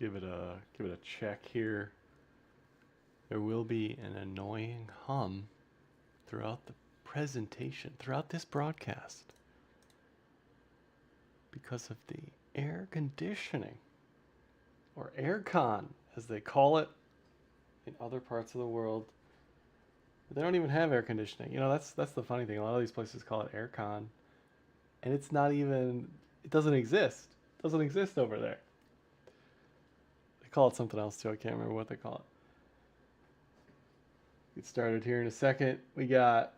give it a check here. There will be an annoying hum throughout the presentation, throughout this broadcast, because of the air conditioning, or aircon, as they call it in other parts of the world. They don't even have air conditioning. That's the funny thing. A lot of these places call it aircon, and it's not even. It doesn't exist. It doesn't exist over there. They call it something else too. I can't remember what they call it. Get started here in a second. We got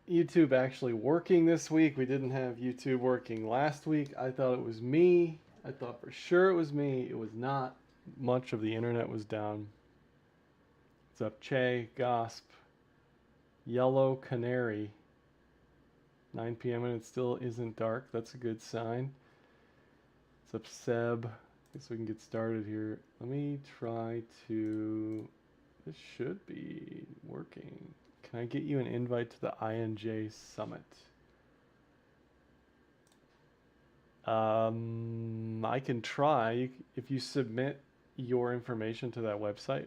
YouTube actually working this week. We didn't have YouTube working last week. I thought it was me. I thought for sure it was me. It was not. Much of the internet was down. What's up, Che, Gosp, Yellow Canary. 9 p.m. and it still isn't dark. That's a good sign. What's up, Seb? I guess we can get started here. Let me try to... This should be working. Can I get you an invite to the INJ Summit? I can try. If you submit your information to that website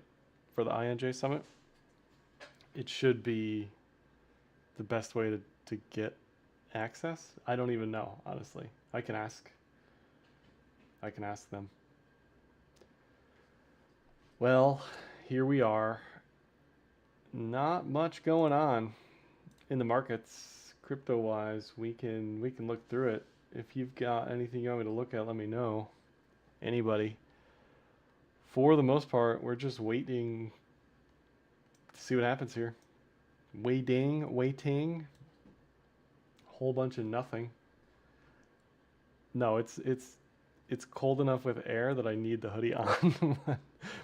for the INJ Summit, it should be the best way to get access. I don't even know, honestly. I can ask them. Well, here we are. Not much going on in the markets crypto wise. We can look through it. If you've got anything you want me to look at, let me know. Anybody. For the most part, we're just waiting to see what happens here. Waiting. Whole bunch of nothing. No, it's cold enough with air that I need the hoodie on,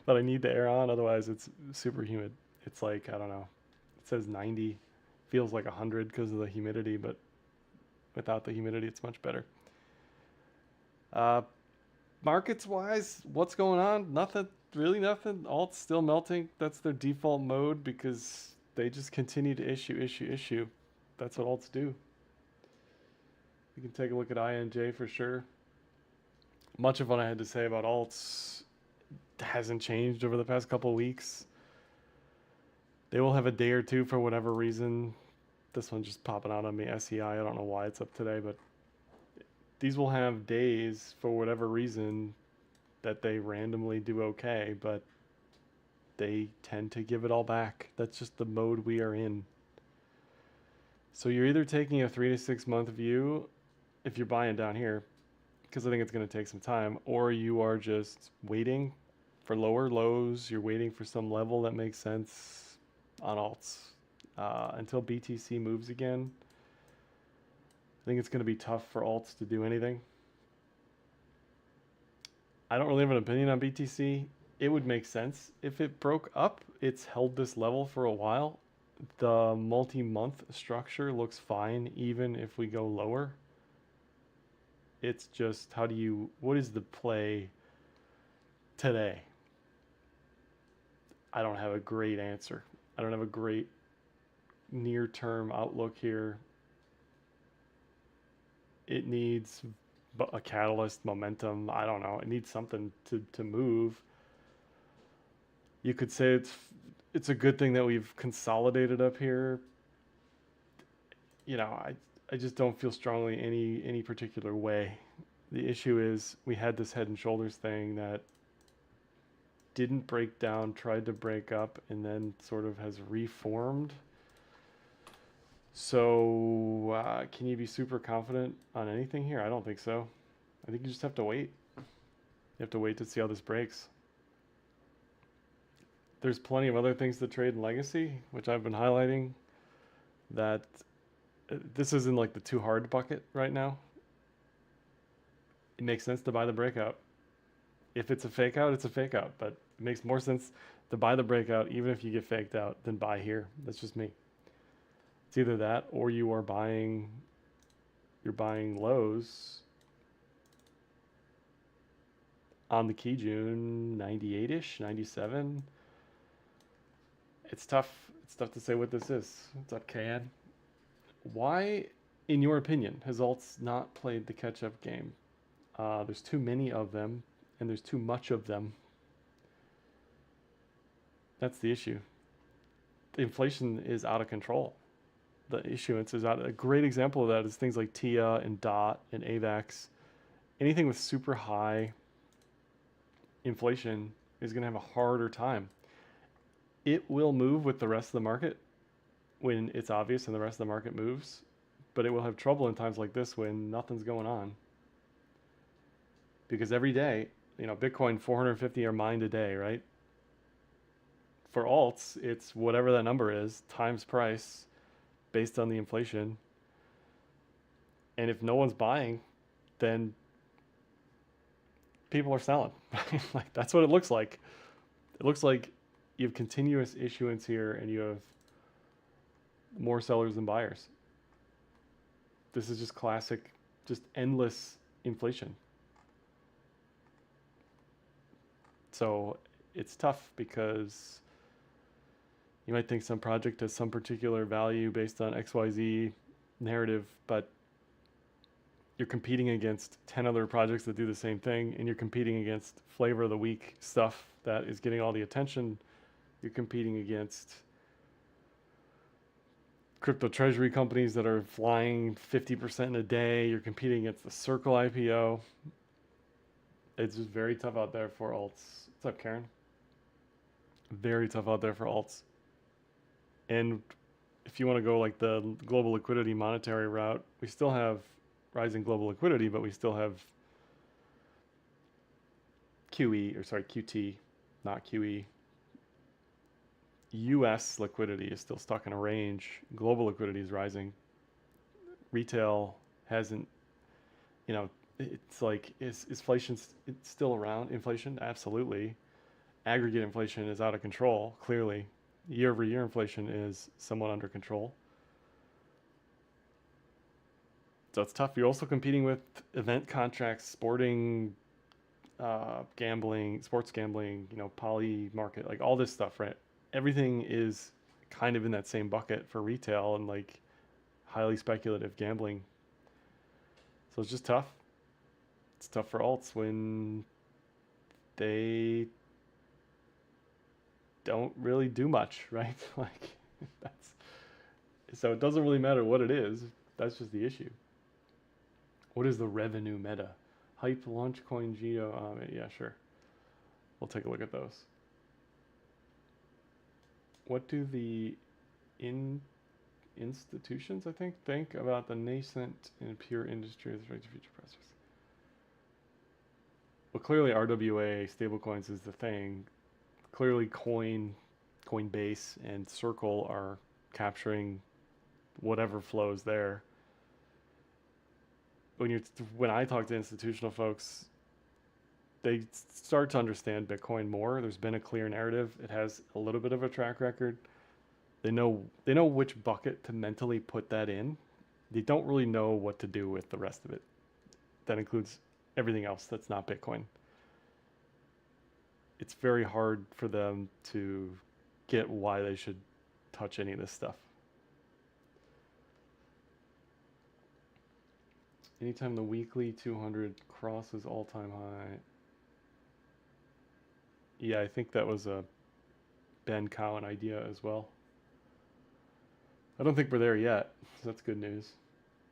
but I need the air on. Otherwise, it's super humid. It's like, I don't know. It says 90, feels like 100 because of the humidity, but without the humidity, it's much better. Markets wise, what's going on? Nothing, really nothing. Alt's still melting. That's their default mode because they just continue to issue. That's what alts do. We can take a look at INJ for sure. Much of what I had to say about alts hasn't changed over the past couple of weeks. They will have a day or two for whatever reason. This one's just popping out on me, SEI. I don't know why it's up today, but these will have days for whatever reason that they randomly do okay, but they tend to give it all back. That's just the mode we are in. So you're either taking a 3 to 6 month view if you're buying down here, because I think it's going to take some time, or you are just waiting for lower lows. You're waiting for some level that makes sense on alts until BTC moves again. I think it's going to be tough for alts to do anything. I don't really have an opinion on BTC. It would make sense if it broke up. It's held this level for a while. The multi-month structure looks fine even if we go lower. It's just, what is the play today? I don't have a great answer. I don't have a great near-term outlook here. It needs a catalyst, momentum. I don't know. It needs something to move. You could say it's a good thing that we've consolidated up here. I just don't feel strongly any particular way. The issue is we had this head and shoulders thing that didn't break down, tried to break up, and then sort of has reformed. So can you be super confident on anything here? I don't think so. I think you just have to wait. You have to wait to see how this breaks. There's plenty of other things to trade in legacy, which I've been highlighting, that this is in like the too hard bucket right now. It makes sense to buy the breakout. If it's a fake out, it's a fake out, but it makes more sense to buy the breakout even if you get faked out than buy here. That's just me. It's either that or you're buying lows on the Kijun 98-ish, 97. It's tough. It's tough to say what this is. What's up, KN? Why, in your opinion, has alts not played the catch-up game? There's too many of them. and there's too much of them. That's the issue. The inflation is out of control. The issuance is out. A great example of that is things like TIA and DOT and AVAX. Anything with super high inflation is going to have a harder time. It will move with the rest of the market when it's obvious and the rest of the market moves, but it will have trouble in times like this when nothing's going on. Because every day, Bitcoin 450 are mined a day, right? For alts, it's whatever that number is times price based on the inflation. And if no one's buying, then people are selling. Like that's what it looks like. It looks like you have continuous issuance here and you have more sellers than buyers. This is just classic, just endless inflation. So it's tough because you might think some project has some particular value based on XYZ narrative, but you're competing against 10 other projects that do the same thing, and you're competing against flavor of the week stuff that is getting all the attention. You're competing against crypto treasury companies that are flying 50% in a day. You're competing against the Circle IPO. It's just very tough out there for alts. What's up, Karen? Very tough out there for alts. And if you want to go like the global liquidity monetary route, we still have rising global liquidity, but we still have QT, not QE. US liquidity is still stuck in a range. Global liquidity is rising. Retail hasn't, it's like, is inflation it's still around? Inflation? Absolutely. Aggregate inflation is out of control, clearly. Year over year inflation is somewhat under control. So it's tough. You're also competing with event contracts, sporting, gambling, sports gambling, poly market, like all this stuff, right? Everything is kind of in that same bucket for retail and like highly speculative gambling. So it's just tough. It's tough for alts when they don't really do much, right? Like so it doesn't really matter what it is. That's just the issue. What is the revenue meta? Hype, Launchcoin, Geo. Yeah, sure. We'll take a look at those. What do the institutions, I think about the nascent and pure industry as right to future prospects? Well, clearly RWA stablecoins is the thing. Clearly Coinbase and Circle are capturing whatever flows there. When I talk to institutional folks, they start to understand Bitcoin more. There's been a clear narrative. It has a little bit of a track record. They know which bucket to mentally put that in. They don't really know what to do with the rest of it. That includes everything else that's not Bitcoin. It's very hard for them to get why they should touch any of this stuff. Anytime the weekly 200 crosses all-time high. Yeah, I think that was a Ben Cowan idea as well. I don't think we're there yet, so that's good news.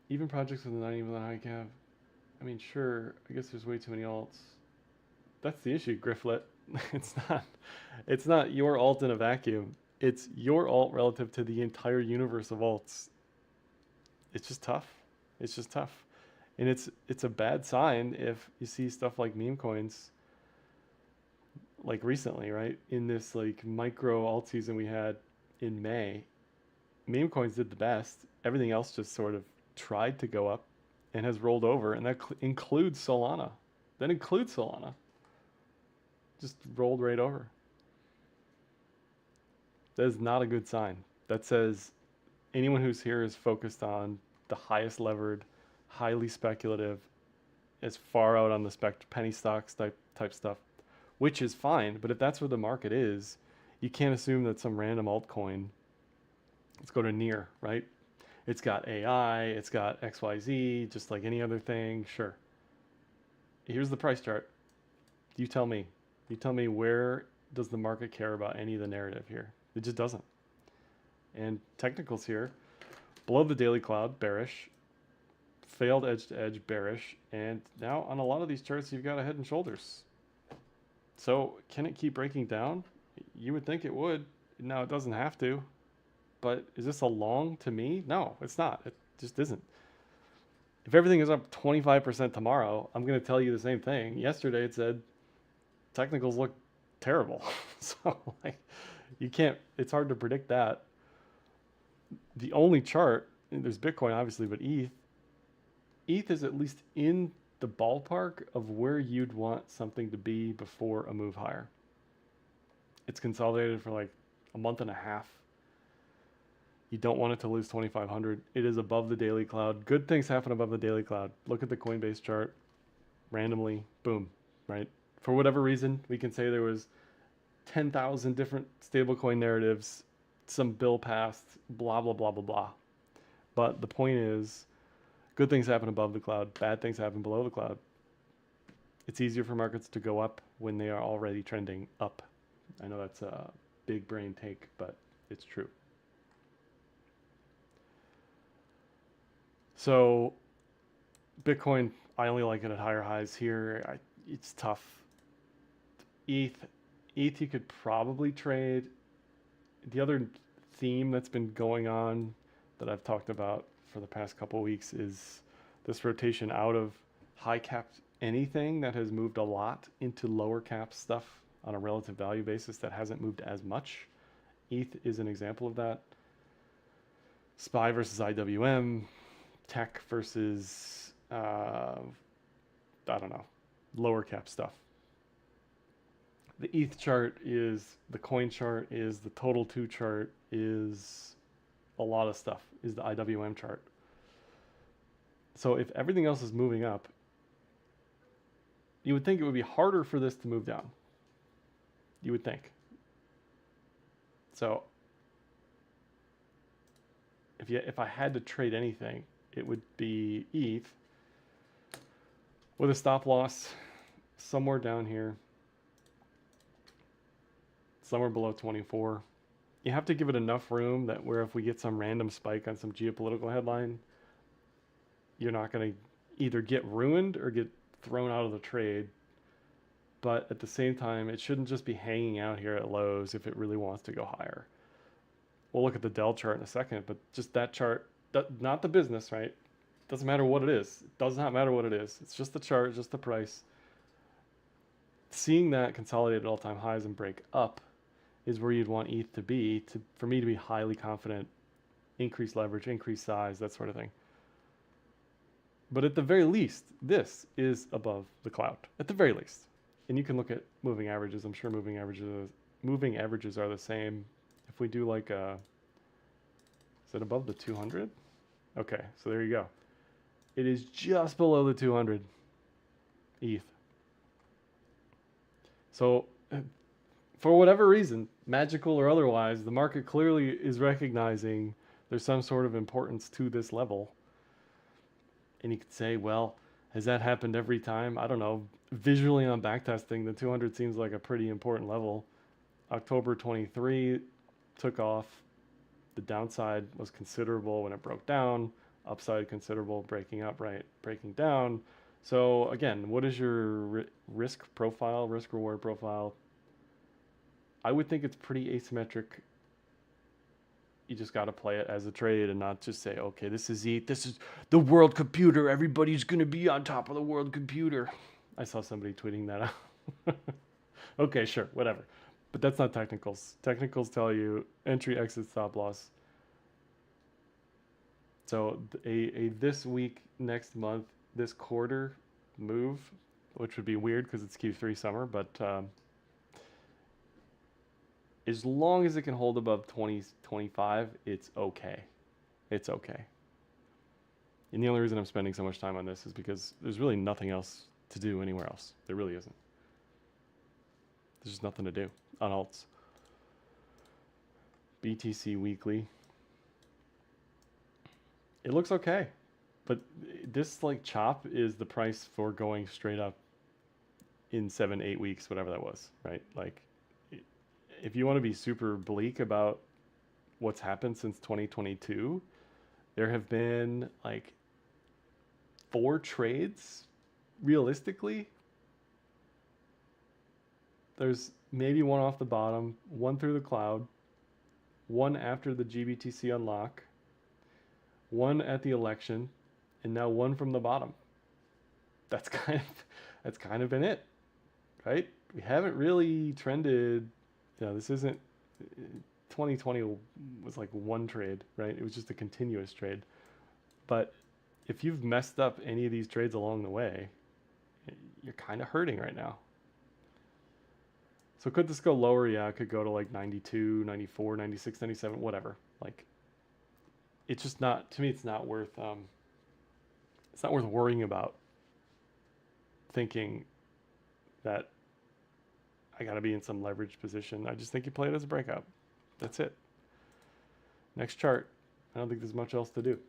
Even projects with a 90% high cap. I mean, sure, I guess there's way too many alts. That's the issue, Grifflet. It's not your alt in a vacuum. It's your alt relative to the entire universe of alts. It's just tough. It's just tough. And it's a bad sign if you see stuff like meme coins like recently, right? In this like micro alt season we had in May, meme coins did the best. Everything else just sort of tried to go up and has rolled over, and that includes Solana. That includes Solana. Just rolled right over. That is not a good sign. That says anyone who's here is focused on the highest levered, highly speculative, as far out on the penny stocks type stuff, which is fine. But if that's where the market is, you can't assume that some random altcoin. Let's go to near, right? It's got AI, it's got XYZ, just like any other thing. Sure. Here's the price chart. You tell me. You tell me, where does the market care about any of the narrative here? It just doesn't. And technicals here, below the daily cloud, bearish, failed edge to edge, bearish, and now on a lot of these charts you've got a head and shoulders. So can it keep breaking down? You would think it would. Now it doesn't have to, but is this a long to me? No, it's not. It just isn't. If everything is up 25% tomorrow, I'm going to tell you the same thing. Yesterday it said technicals look terrible. So like, you can't, it's hard to predict that. The only chart, there's Bitcoin obviously, but ETH is at least in the ballpark of where you'd want something to be before a move higher. It's consolidated for like a month and a half. You don't want it to lose 2,500. It is above the daily cloud. Good things happen above the daily cloud. Look at the Coinbase chart. Randomly, boom, right? For whatever reason, we can say there was 10,000 different stablecoin narratives, some bill passed, blah, blah, blah, blah, blah. But the point is, good things happen above the cloud. Bad things happen below the cloud. It's easier for markets to go up when they are already trending up. I know that's a big brain take, but it's true. So Bitcoin, I only like it at higher highs here. It's tough. ETH you could probably trade. The other theme that's been going on that I've talked about for the past couple of weeks is this rotation out of high capped anything that has moved a lot into lower cap stuff on a relative value basis that hasn't moved as much. ETH is an example of that. SPY versus IWM, tech versus, I don't know, lower cap stuff. The ETH chart is, the coin chart is, the total 2 chart is a lot of stuff, is the IWM chart. So if everything else is moving up, you would think it would be harder for this to move down. You would think. So if I had to trade anything, it would be ETH with a stop loss somewhere down here, somewhere below 24. You have to give it enough room that where if we get some random spike on some geopolitical headline, you're not going to either get ruined or get thrown out of the trade. But at the same time, it shouldn't just be hanging out here at lows if it really wants to go higher. We'll look at the Dell chart in a second, but just that chart, not the business, right? Doesn't matter what it is. It does not matter what it is. It's just the chart, just the price. Seeing that consolidate at all-time highs and break up is where you'd want ETH to be, for me to be highly confident, increase leverage, increase size, that sort of thing. But at the very least, this is above the cloud, at the very least. And you can look at moving averages. I'm sure moving averages are the same. If we do like a, is it above the 200? Okay, so there you go. It is just below the 200 ETH. So for whatever reason, magical or otherwise, the market clearly is recognizing there's some sort of importance to this level. And you could say, well, has that happened every time? I don't know. Visually on backtesting, the 200 seems like a pretty important level. October 23 took off. The downside was considerable when it broke down. Upside considerable, breaking up, right, breaking down. So again, what is your risk profile, risk reward profile? I would think it's pretty asymmetric. You just got to play it as a trade and not just say, okay, this is ETH, this is the world computer. Everybody's going to be on top of the world computer. I saw somebody tweeting that out. Okay, sure, whatever. But that's not technicals. Technicals tell you entry, exit, stop loss. So a this week, next month, this quarter move, which would be weird because it's Q3 summer, but as long as it can hold above 2025, it's okay. It's okay. And the only reason I'm spending so much time on this is because there's really nothing else to do anywhere else. There really isn't. There's just nothing to do on alts. BTC weekly. It looks okay, but this like chop is the price for going straight up. in 7, 8 weeks, whatever that was, right? Like, if you want to be super bleak about what's happened since 2022, there have been like 4 trades realistically. There's maybe one off the bottom, one through the cloud, one after the GBTC unlock, one at the election, and now one from the bottom. That's kind of been it, right? We haven't really trended. This isn't 2020 was like one trade, right? It was just a continuous trade. But if you've messed up any of these trades along the way, you're kind of hurting right now. So could this go lower? Yeah, it could go to like 92, 94, 96, 97, whatever. Like, it's just not, to me, it's not worth worrying about, thinking that I got to be in some leverage position. I just think you play it as a breakout. That's it. Next chart. I don't think there's much else to do.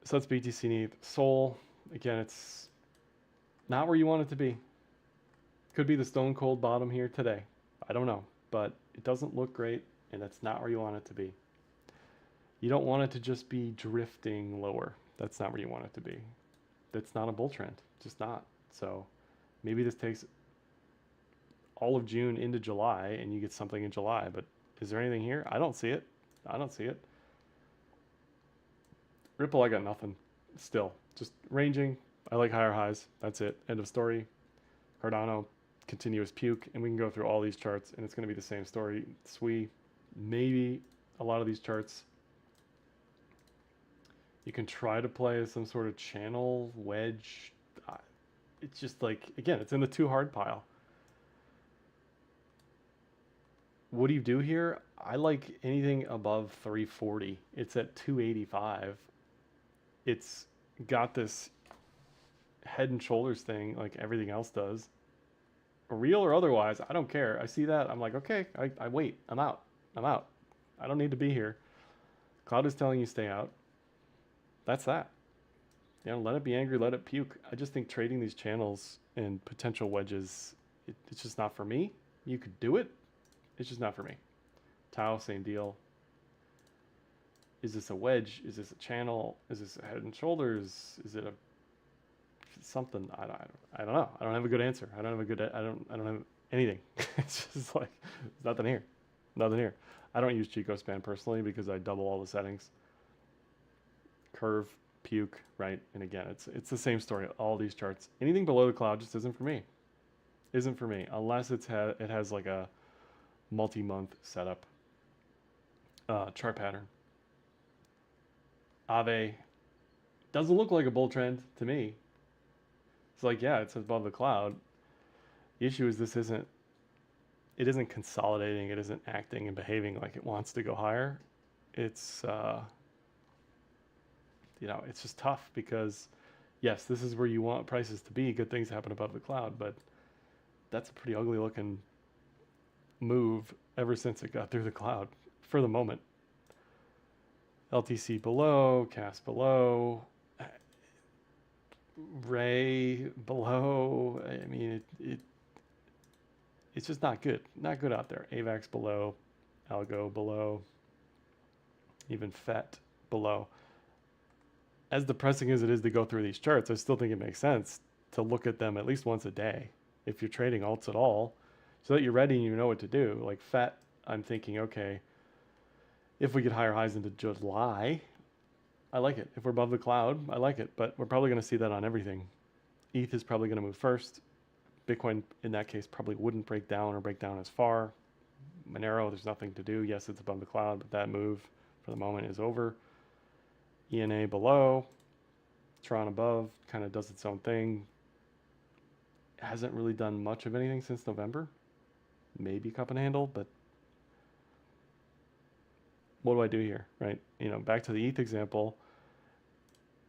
So that's BTC need. Sol, again, it's not where you want it to be. Could be the stone cold bottom here today. I don't know, but it doesn't look great, and that's not where you want it to be. You don't want it to just be drifting lower. That's not where you want it to be. That's not a bull trend. Just not. So maybe this takes all of June into July and you get something in July, but is there anything here? I don't see it. I don't see it. Ripple, I got nothing. Still, just ranging. I like higher highs. That's it. End of story. Cardano, continuous puke, and we can go through all these charts, and it's going to be the same story. SWI, maybe a lot of these charts you can try to play some sort of channel wedge. It's just like, again, it's in the too hard pile. What do you do here? I like anything above 340. It's at 285. It's got this head and shoulders thing like everything else does. Real or otherwise, I don't care. I see that. I'm like, okay, I wait. I'm out. I don't need to be here. Cloud is telling you stay out. That's that. Let it be angry, let it puke. I just think trading these channels and potential wedges, it's just not for me. You could do it. It's just not for me. Tau, same deal. Is this a wedge? Is this a channel? Is this a head and shoulders? Is it a something? I don't know. I don't have a good answer. I don't have anything. It's just like, there's nothing here. Nothing here. I don't use Chico Span personally because I double all the settings. Curve, puke, right? And again, it's the same story. All these charts. Anything below the cloud just isn't for me. Isn't for me unless it has like a multi-month setup. Chart pattern. Aave doesn't look like a bull trend to me. It's like, yeah, it's above the cloud. The issue is it isn't consolidating. It isn't acting and behaving like it wants to go higher. It's it's just tough because, yes, this is where you want prices to be. Good things happen above the cloud, but that's a pretty ugly looking move ever since it got through the cloud for the moment. LTC below, CAS below, Ray below. I mean, it's just not good. Not good out there. AVAX below, Algo below, even FET below. As depressing as it is to go through these charts, I still think it makes sense to look at them at least once a day if you're trading alts at all, so that you're ready and you know what to do. Like FET, I'm thinking, okay, if we get higher highs into July, I like it. If we're above the cloud, I like it. But we're probably going to see that on everything. ETH is probably going to move first. Bitcoin, in that case, probably wouldn't break down or break down as far. Monero, there's nothing to do. Yes, it's above the cloud, but that move for the moment is over. ENA below, Tron above, kind of does its own thing. It hasn't really done much of anything since November. Maybe cup and handle, but what do I do here, right? Back to the ETH example.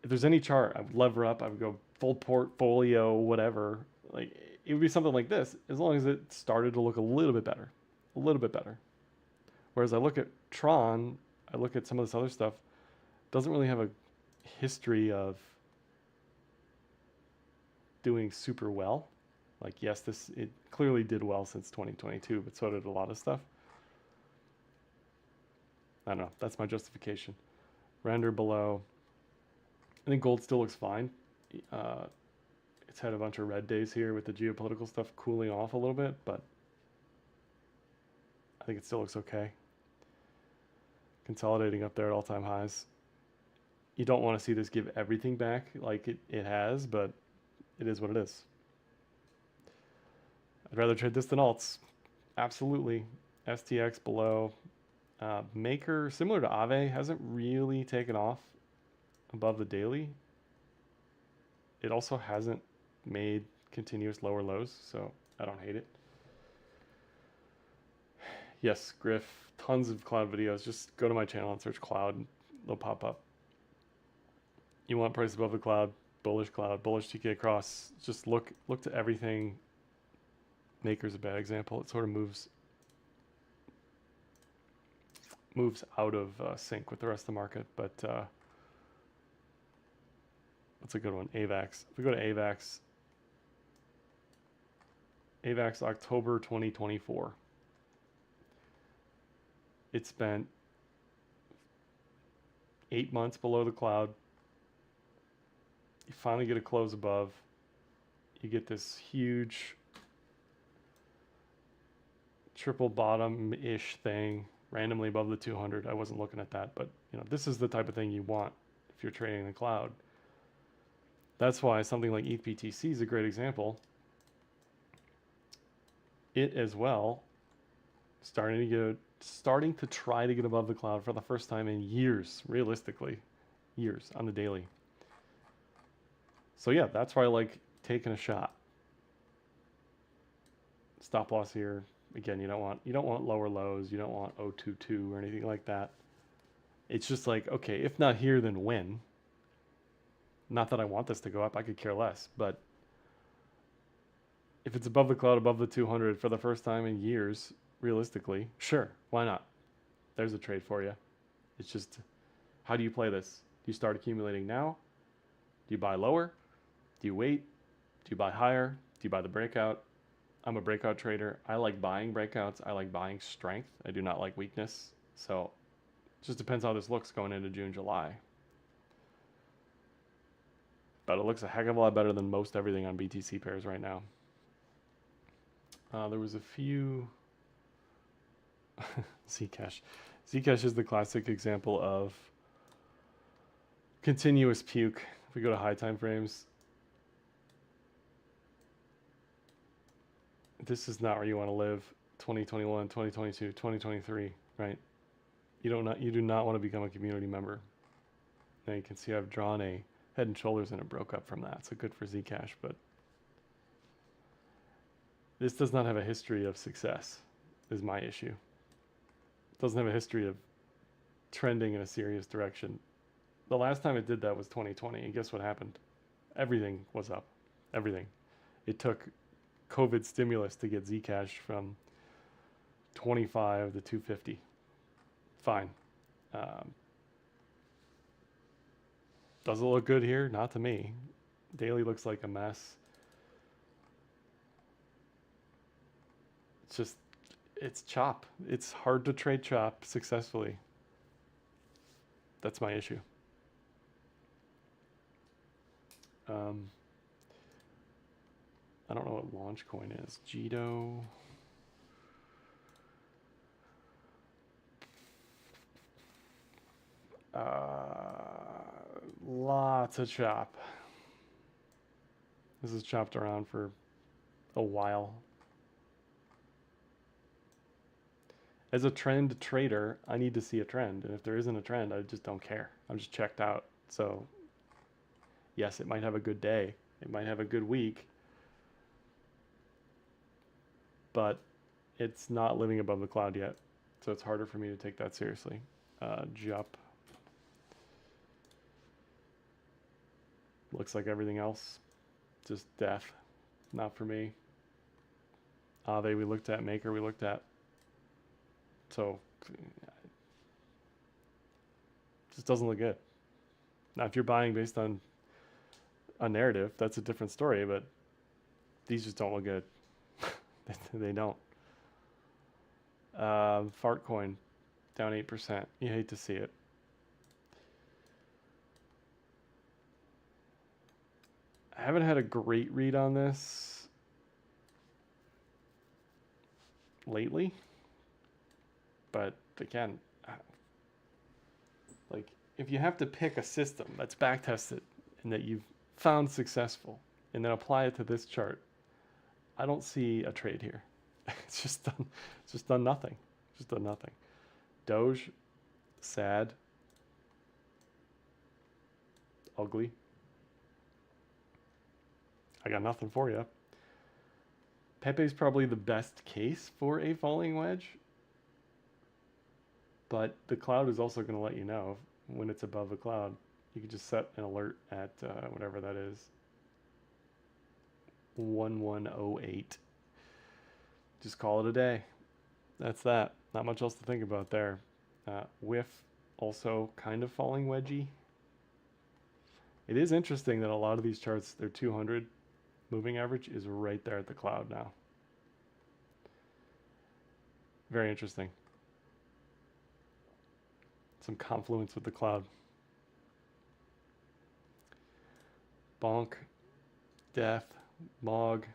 If there's any chart, I would lever up. I would go full portfolio, whatever. Like, it would be something like this, as long as it started to look a little bit better. Whereas I look at Tron, I look at some of this other stuff, doesn't really have a history of doing super well. Like, yes, it clearly did well since 2022, but so did a lot of stuff. I don't know. That's my justification. Render below. I think gold still looks fine. It's had a bunch of red days here with the geopolitical stuff cooling off a little bit, but I think it still looks okay. Consolidating up there at all-time highs. You don't want to see this give everything back like it has, but it is what it is. I'd rather trade this than alts. Absolutely. STX below. Maker, similar to Aave, hasn't really taken off above the daily. It also hasn't made continuous lower lows, so I don't hate it. Yes, Griff, tons of cloud videos. Just go to my channel and search cloud. They'll pop up. You want price above the cloud, bullish TK cross. Just look to everything. Maker's a bad example. It sort of moves out of sync with the rest of the market, but what's a good one? AVAX. If we go to AVAX October 2024. It spent 8 months below the cloud. You finally get a close above. You get this huge triple bottom-ish thing randomly above the 200. I wasn't looking at that, but this is the type of thing you want if you're trading the cloud. That's why something like ETH-BTC is a great example. It as well, starting to try to get above the cloud for the first time in years, realistically, years on the daily. So yeah, that's why I like taking a shot. Stop loss here. Again, you don't want lower lows, you don't want 022 or anything like that. It's just like, okay, if not here, then when? Not that I want this to go up, I could care less, but if it's above the cloud, above the 200 for the first time in years, realistically, sure, why not? There's a trade for you. It's just, how do you play this? Do you start accumulating now? Do you buy lower? Do you wait? Do you buy higher? Do you buy the breakout? I'm a breakout trader. I like buying breakouts. I like buying strength. I do not like weakness. So it just depends how this looks going into June, July. But it looks a heck of a lot better than most everything on BTC pairs right now. There was a few... Zcash. Zcash is the classic example of continuous puke. If we go to high time frames, this is not where you want to live. 2021, 2022, 2023, right? You do not want to become a community member. Now you can see I've drawn a head and shoulders and it broke up from that. So good for Zcash, but this does not have a history of success, is my issue. It doesn't have a history of trending in a serious direction. The last time it did that was 2020, and guess what happened? Everything was up. Everything. It took COVID stimulus to get Zcash from 25 to 250. Fine. Does it look good here? Not to me. Daily looks like a mess. It's chop. It's hard to trade chop successfully. That's my issue. I don't know what launch coin is. Jito. Lots of chop. This is chopped around for a while. As a trend trader, I need to see a trend. And if there isn't a trend, I just don't care. I'm just checked out. So yes, it might have a good day. It might have a good week. But it's not living above the cloud yet. So it's harder for me to take that seriously. Jup. Looks like everything else. Just death. Not for me. Aave we looked at. Maker we looked at. So just doesn't look good. Now if you're buying based on a narrative. That's a different story, but these just don't look good. They don't. Fart coin down 8%. You hate to see it. I haven't had a great read on this lately, but again, like if you have to pick a system that's back tested and that you've found successful and then apply it to this chart, I don't see a trade here. It's just done nothing. Just done nothing. Doge, sad, ugly. I got nothing for you. Pepe's probably the best case for a falling wedge, but the cloud is also going to let you know when it's above the cloud. You can just set an alert at whatever that is. 1108. Just call it a day. That's that. Not much else to think about there. Whiff, also kind of falling wedgy. It is interesting that a lot of these charts, their 200 moving average is right there at the cloud now. Very interesting. Some confluence with the cloud. Bonk, death, Mog,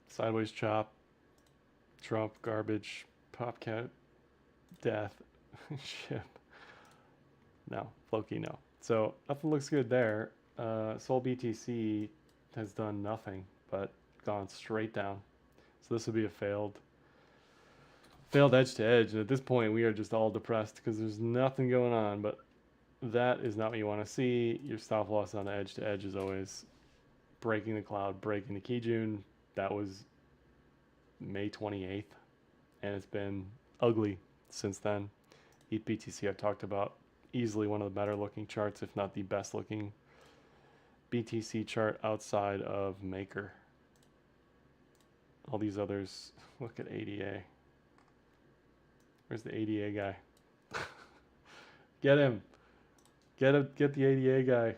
sideways chop, Trump, garbage, Popcat, death, ship. No, Floki, no. So nothing looks good there. Sol BTC has done nothing but gone straight down. So this would be a failed edge to edge. And at this point, we are just all depressed because there's nothing going on. But that is not what you want to see. Your stop loss on the edge to edge is always breaking the cloud, breaking the Kijun. That was May 28th, and it's been ugly since then. ETH BTC I talked about, easily one of the better looking charts, if not the best looking BTC chart outside of Maker. All these others, look at ADA. Where's the ADA guy? Get him. Get the ADA guy.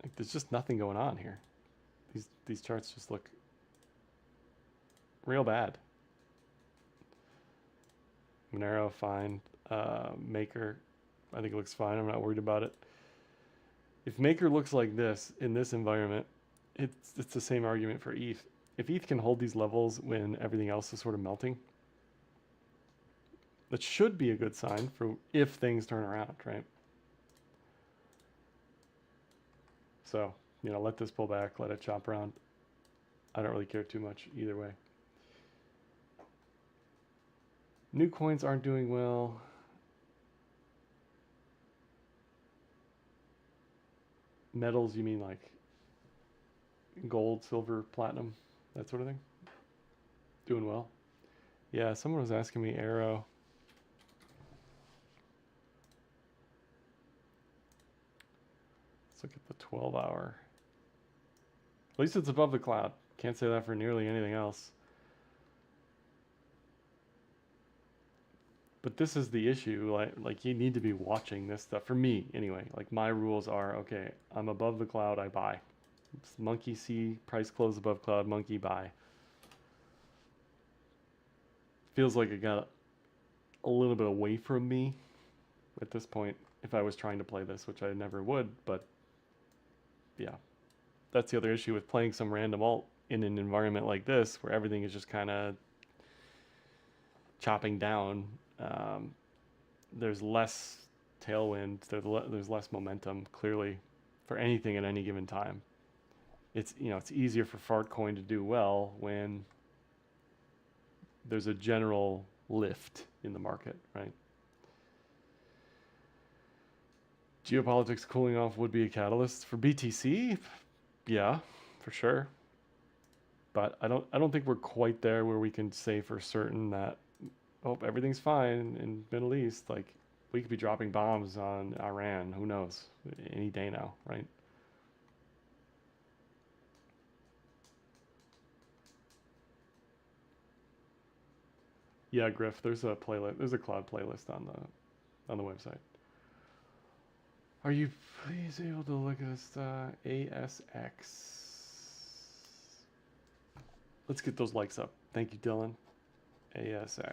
Like, there's just nothing going on here. These charts just look real bad. Monero, fine. Maker, I think it looks fine. I'm not worried about it. If Maker looks like this in this environment, it's the same argument for ETH. If ETH can hold these levels when everything else is sort of melting, that should be a good sign for if things turn around, right? So, let this pull back, let it chop around. I don't really care too much either way. New coins aren't doing well. Metals, you mean like gold, silver, platinum, that sort of thing? Doing well. Yeah, someone was asking me Arrow. Let's look at the 12-hour. At least it's above the cloud. Can't say that for nearly anything else. But this is the issue. Like you need to be watching this stuff. For me, anyway. Like my rules are, okay, I'm above the cloud, I buy. It's monkey see, price close above cloud, monkey buy. Feels like it got a little bit away from me at this point if I was trying to play this, which I never would. But yeah, that's the other issue with playing some random alt in an environment like this where everything is just kind of chopping down. There's less tailwind, there's less momentum clearly for anything at any given time. It's it's easier for Fartcoin to do well when there's a general lift in the market, right? Geopolitics cooling off would be a catalyst for BTC. Yeah, for sure. But I don't think we're quite there where we can say for certain that everything's fine in Middle East. Like, we could be dropping bombs on Iran. Who knows? Any day now, right? Yeah, Griff. There's a playlist. There's a cloud playlist on the website. Are you please able to look at this ASX? Let's get those likes up. Thank you, Dylan. ASX.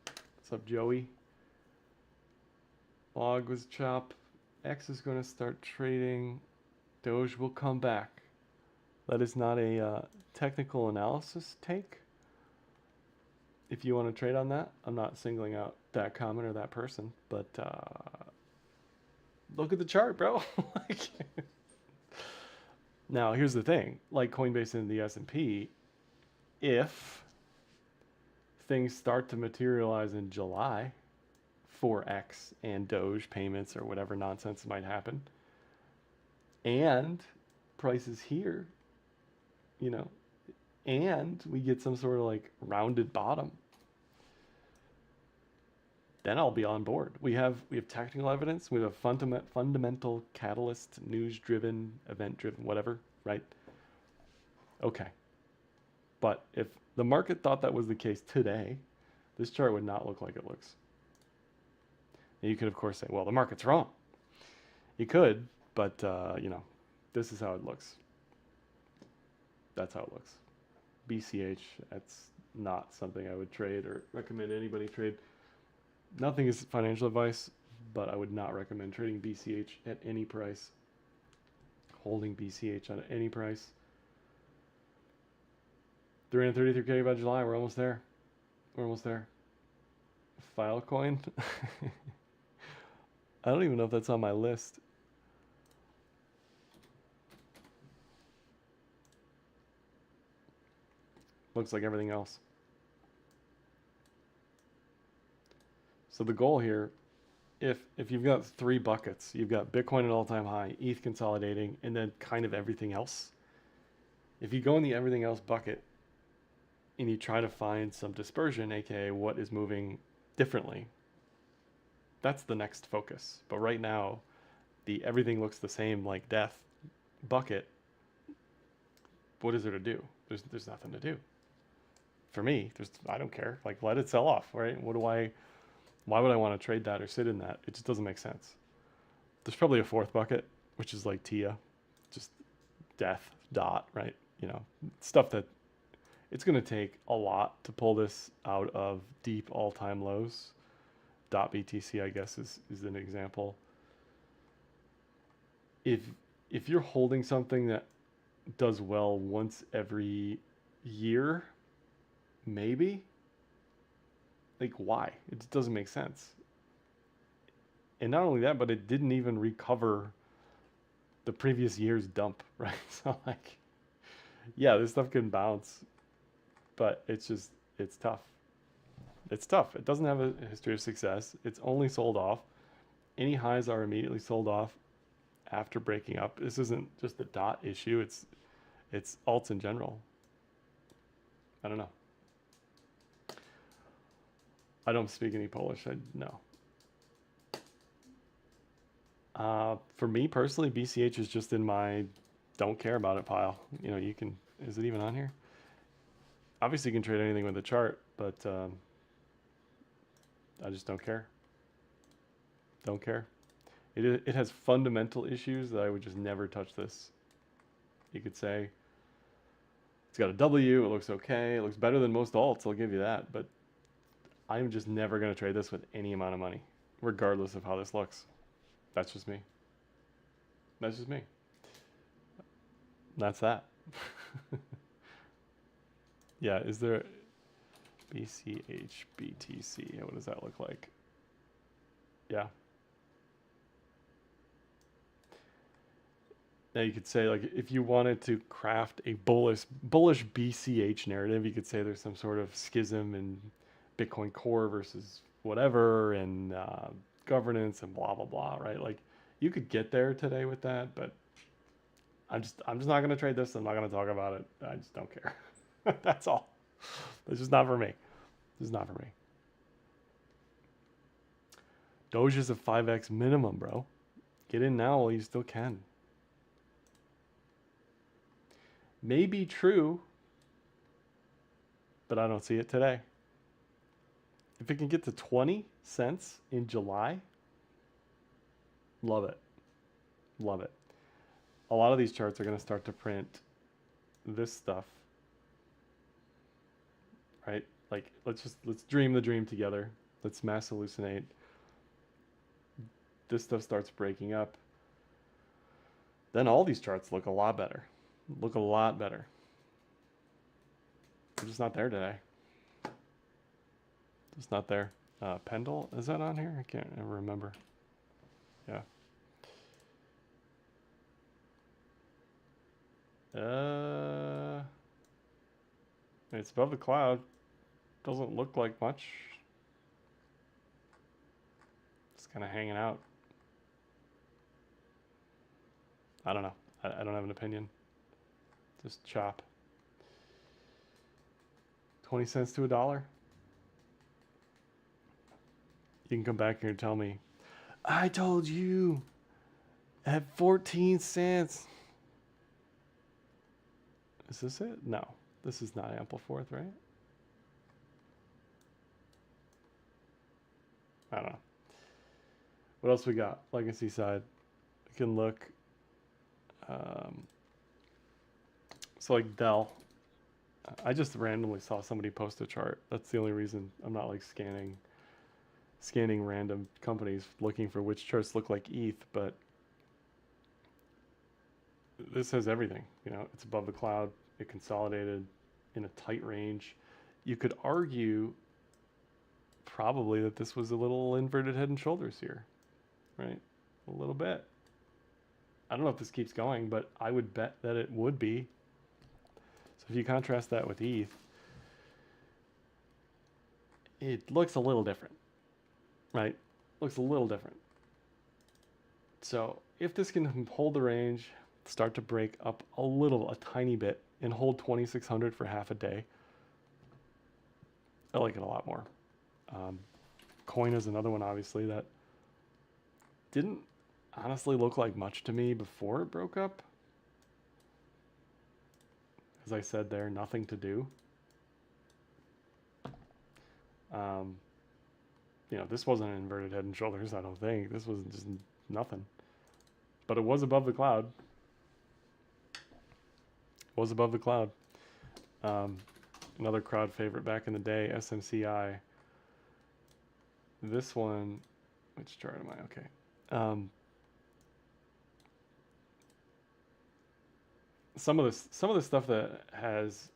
What's up, Joey? Log was chop. X is going to start trading. Doge will come back. That is not a technical analysis take. If you want to trade on that, I'm not singling out that comment or that person, but look at the chart, bro. Like, now, here's the thing. Like Coinbase and the S&P, if things start to materialize in July for X and Doge payments or whatever nonsense might happen, and prices here, you know, and we get some sort of like rounded bottom, then I'll be on board. We have technical evidence. We have fundamental catalyst, news-driven, event-driven, whatever, right? Okay. But if the market thought that was the case today, this chart would not look like it looks. And you could, of course, say, well, the market's wrong. You could, but, you know, this is how it looks. That's how it looks. BCH, that's not something I would trade or recommend anybody trade. Nothing is financial advice, but I would not recommend trading BCH at any price. Holding BCH at any price. 333K by July, we're almost there. We're almost there. Filecoin? I don't even know if that's on my list. Looks like everything else. So the goal here, if you've got 3 buckets, you've got Bitcoin at all-time high, ETH consolidating, and then kind of everything else. If you go in the everything else bucket and you try to find some dispersion, aka what is moving differently, that's the next focus. But right now, the everything looks the same like death bucket, what is there to do? There's nothing to do. For me, I don't care. Like, let it sell off, right? Why would I want to trade that or sit in that? It just doesn't make sense. There's probably a 4th bucket, which is like TIA, just death, dot, right? You know, stuff that it's going to take a lot to pull this out of deep all-time lows. Dot BTC, I guess, is an example. If you're holding something that does well once every year, maybe. Like, why? It just doesn't make sense. And not only that, but it didn't even recover the previous year's dump, right? So, like, yeah, this stuff can bounce, but it's tough. It's tough. It doesn't have a history of success. It's only sold off. Any highs are immediately sold off after breaking up. This isn't just a dot issue. It's alts in general. I don't know. I don't speak any Polish. No. For me personally, BCH is just in my don't care about it pile. You know, you can, is it even on here? Obviously you can trade anything with the chart, but I just don't care. Don't care. It has fundamental issues that I would just never touch this. You could say it's got a W, it looks okay, it looks better than most alts, I'll give you that, but I'm just never going to trade this with any amount of money, regardless of how this looks. That's just me. That's just me. That's that. Yeah, is there BCH, BTC? What does that look like? Yeah. Now you could say, like, if you wanted to craft a bullish BCH narrative, you could say there's some sort of schism in Bitcoin Core versus whatever, and governance and blah blah blah, right? Like, you could get there today with that, but I'm just not gonna trade this. I'm not gonna talk about it. I just don't care. That's all. It's just not for me. This is not for me. Doge is a 5x minimum, bro. Get in now while you still can. May be true, but I don't see it today. If it can get to 20 cents in July, Love it. Love it. A lot of these charts are going to start to print this stuff, right? Like let's dream the dream together. Let's mass hallucinate. This stuff starts breaking up. Then all these charts look a lot better. Look a lot better. I'm just not there today. Just not there. Pendle, is that on here? I can't ever remember. Yeah. It's above the cloud. Doesn't look like much. Just kind of hanging out. I don't know. I don't have an opinion. Just chop. 20 cents to $1. You can come back here and tell me, I told you at 14 cents. Is this it? No, this is not Ampleforth, right? I don't know. What else we got? Legacy side. We can look. So like Dell. I just randomly saw somebody post a chart. That's the only reason I'm not like scanning random companies looking for which charts look like ETH, but this has everything. You know, it's above the cloud. It consolidated in a tight range. You could argue probably that this was a little inverted head and shoulders here, right? A little bit. I don't know if this keeps going, but I would bet that it would be. So if you contrast that with ETH, it looks a little different, right? Looks a little different. So if this can hold the range, start to break up a tiny bit, and hold 2,600 for half a day, I like it a lot more. Coin is another one, obviously, that didn't honestly look like much to me before it broke up. As I said there, nothing to do. You know, this wasn't an inverted head and shoulders, I don't think. This was just nothing. But it was above the cloud. Was above the cloud. Another crowd favorite back in the day, SMCI. This one, which chart am I? Okay. Some of the stuff that has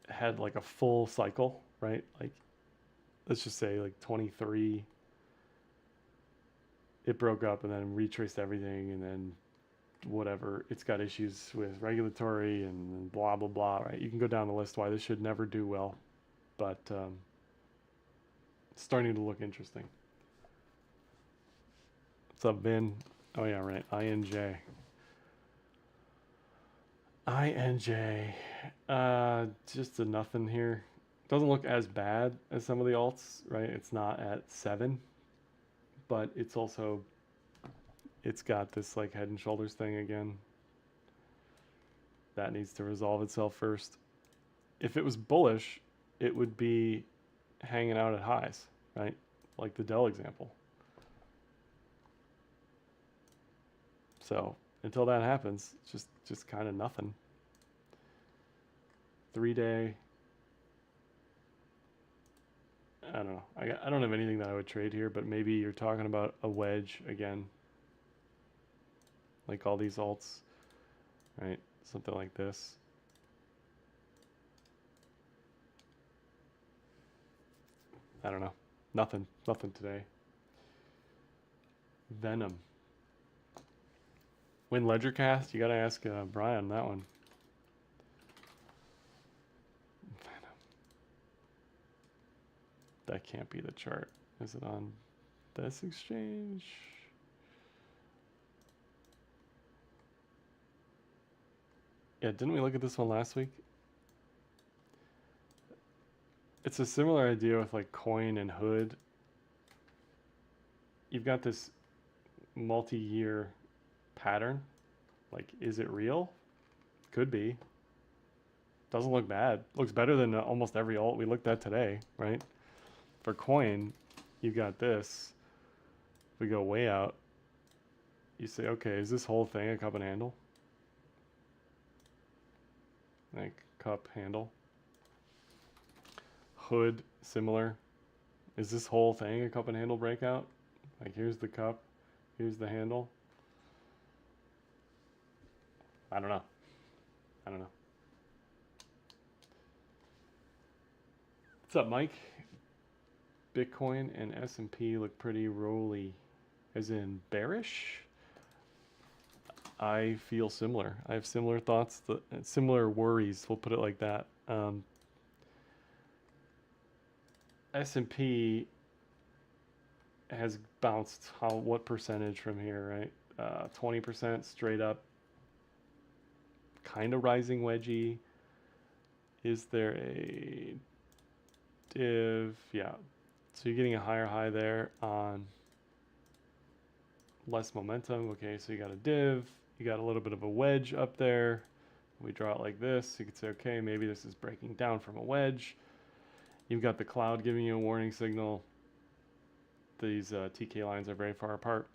had like a full cycle, right? Like, let's just say like 23, it broke up and then retraced everything, and then whatever, it's got issues with regulatory and blah blah blah, right? You can go down the list why this should never do well, but it's starting to look interesting. What's up, Vin? Oh yeah, right. INJ. Just a nothing here. Doesn't look as bad as some of the alts, right? It's not at 7, but it's also, it's got this like head and shoulders thing again. That needs to resolve itself first. If it was bullish, it would be hanging out at highs, right? Like the Dell example. So until that happens, just kind of nothing. 3-day. I don't know. I don't have anything that I would trade here, but maybe you're talking about a wedge again. Like all these alts, right? Something like this. I don't know. Nothing today. Venom. Win Ledgercast? You gotta ask Brian that one. Venom. That can't be the chart. Is it on this exchange? Yeah, didn't we look at this one last week? It's a similar idea with like Coin and Hood. You've got this multi-year pattern. Like, is it real? Could be. Doesn't look bad. Looks better than almost every alt we looked at today, right? For Coin, you've got this. If we go way out, you say, okay, is this whole thing a cup and handle? Like cup handle. Hood, similar. Is this whole thing a cup and handle breakout? Like here's the cup, here's the handle. I don't know. I don't know. What's up, Mike? Bitcoin and S&P look pretty rolly. As in bearish? I feel similar. I have similar thoughts, similar worries. We'll put it like that. S&P has bounced what percentage from here, right? 20% straight up. Kind of rising wedgie. Is there a div? Yeah. So you're getting a higher high there on less momentum. Okay, so you got a div. You got a little bit of a wedge up there. We draw it like this. You could say, okay, maybe this is breaking down from a wedge. You've got the cloud giving you a warning signal. These TK lines are very far apart.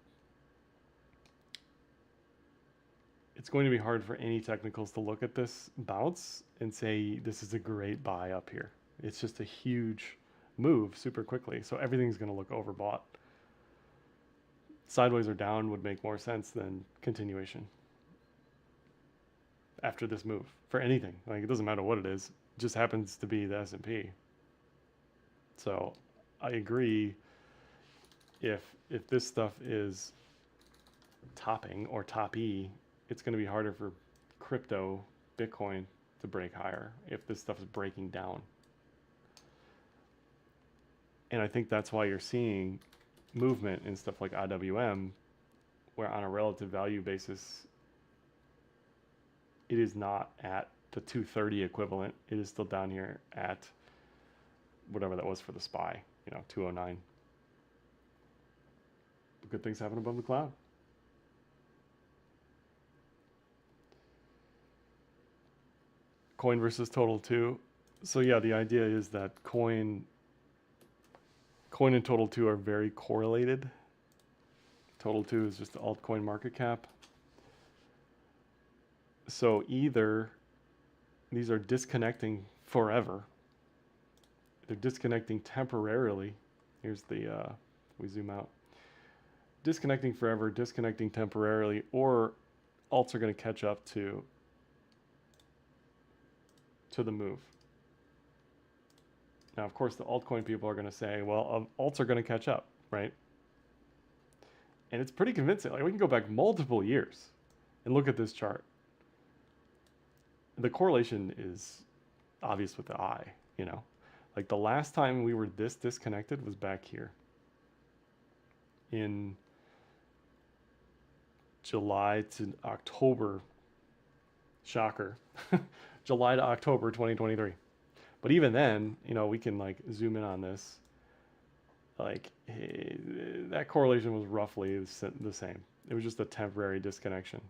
It's going to be hard for any technicals to look at this bounce and say this is a great buy up here. It's just a huge move super quickly, so everything's going to look overbought. Sideways or down would make more sense than continuation after this move for anything. Like, it doesn't matter what it is, it just happens to be the S&P. So I agree, if this stuff is topping or top E, it's going to be harder for crypto, Bitcoin, to break higher if this stuff is breaking down. And I think that's why you're seeing movement in stuff like IWM, where on a relative value basis, it is not at the 230 equivalent. It is still down here at whatever that was for the SPY, 209. But good things happen above the cloud. Coin versus total 2. So yeah, the idea is that coin and total 2 are very correlated. Total 2 is just the altcoin market cap. So either these are disconnecting forever. They're disconnecting temporarily. Here's the, we zoom out. Disconnecting forever, disconnecting temporarily, or alts are going to catch up to the move. Now, of course, the altcoin people are going to say, well, alts are going to catch up, right? And it's pretty convincing. Like, we can go back multiple years and look at this chart. The correlation is obvious with the eye, Like, the last time we were this disconnected was back here in July to October. Shocker. July to October 2023. But even then, we can like zoom in on this. Like, that correlation was roughly the same. It was just a temporary disconnection.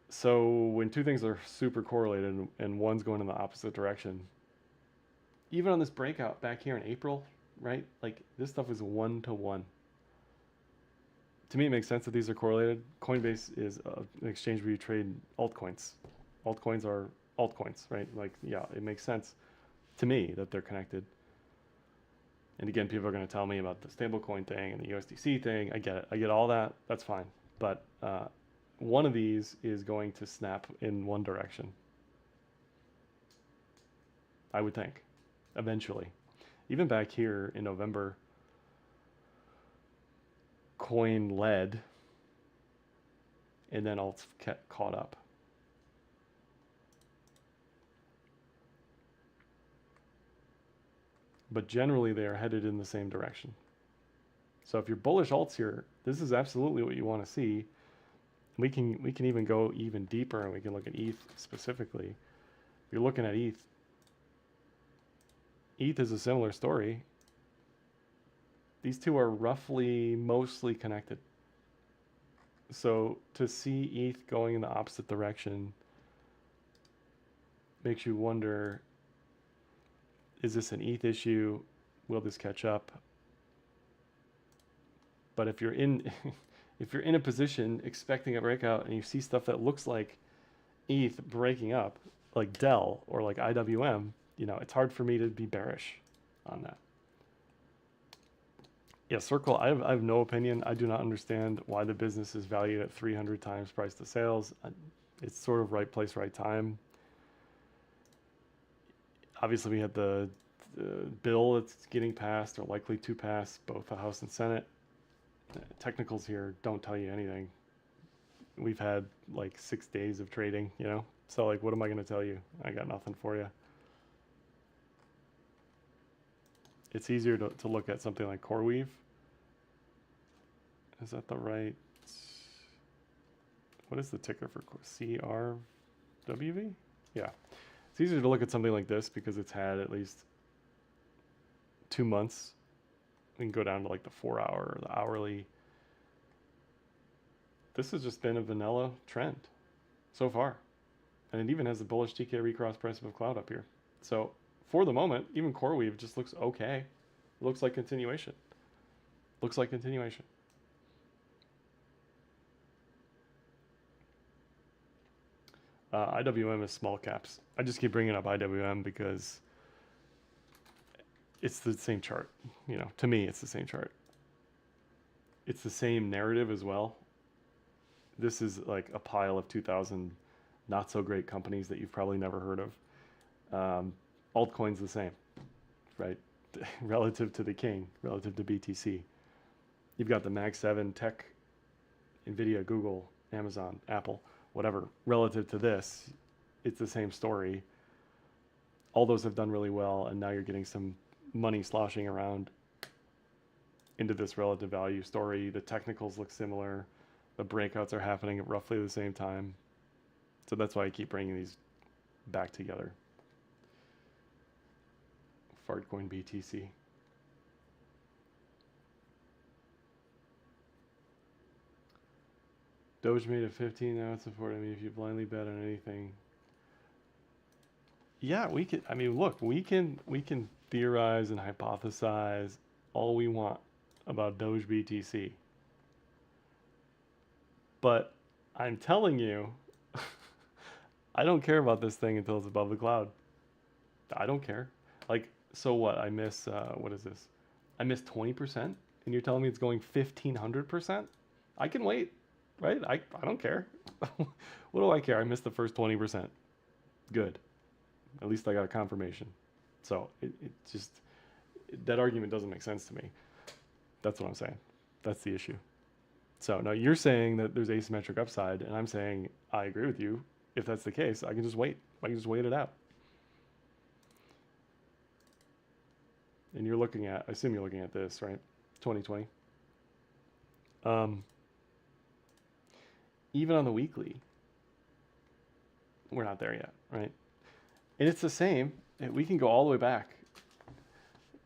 So when two things are super correlated and one's going in the opposite direction, even on this breakout back here in April, right? Like, this stuff is 1-to-1. To me, it makes sense that these are correlated. Coinbase is an exchange where you trade altcoins. Altcoins are altcoins, right? Like, yeah, it makes sense to me that they're connected. And again, people are going to tell me about the stablecoin thing and the USDC thing. I get it. I get all that. That's fine. But one of these is going to snap in one direction, I would think, eventually. Even back here in November, coin led, and then alts caught up. But generally, they are headed in the same direction. So if you're bullish alts here, this is absolutely what you want to see. We can even go even deeper, and we can look at ETH specifically. If you're looking at ETH, ETH is a similar story. These two are roughly mostly connected. So to see ETH going in the opposite direction makes you wonder, is this an ETH issue? Will this catch up? But if you're in if you're in a position expecting a breakout and you see stuff that looks like ETH breaking up, like Dell or like IWM, it's hard for me to be bearish on that. Yeah, Circle, I have no opinion. I do not understand why the business is valued at 300 times price to sales. It's sort of right place, right time. Obviously, we had the bill that's getting passed or likely to pass both the House and Senate. Technicals here don't tell you anything. We've had like 6 days of trading, So like, what am I going to tell you? I got nothing for you. It's easier to look at something like CoreWeave. Is that the right? What is the ticker for CRWV? Yeah. It's easier to look at something like this because it's had at least 2 months. We can go down to like the 4 hour or the hourly. This has just been a vanilla trend so far. And it even has a bullish TK recross price of cloud up here. So for the moment, even CoreWeave just looks okay. It looks like continuation. Looks like continuation. IWM is small caps. I just keep bringing up IWM because it's the same chart. To me, it's the same chart. It's the same narrative as well. This is like a pile of 2,000 not so great companies that you've probably never heard of. Altcoin's the same, right? Relative to the king, relative to BTC. You've got the Mag 7 tech, NVIDIA, Google, Amazon, Apple, whatever. Relative to this, it's the same story. All those have done really well, and now you're getting some money sloshing around into this relative value story. The technicals look similar. The breakouts are happening at roughly the same time. So that's why I keep bringing these back together. Fartcoin BTC. Doge made a 15, now it's supporting me if you blindly bet on anything. Yeah, we can. I mean, look, we can theorize and hypothesize all we want about Doge BTC. But I'm telling you, I don't care about this thing until it's above the cloud. I don't care. Like, so what? I miss, what is this? I miss 20%, and you're telling me it's going 1,500%? I can wait, right? I don't care. What do I care? I missed the first 20%. Good. At least I got a confirmation. So it just, that argument doesn't make sense to me. That's what I'm saying. That's the issue. So now you're saying that there's asymmetric upside, and I'm saying I agree with you. If that's the case, I can just wait. I can just wait it out. And you're looking at, I assume you're looking at this, right? 2020. Even on the weekly, we're not there yet, right? And it's the same. We can go all the way back.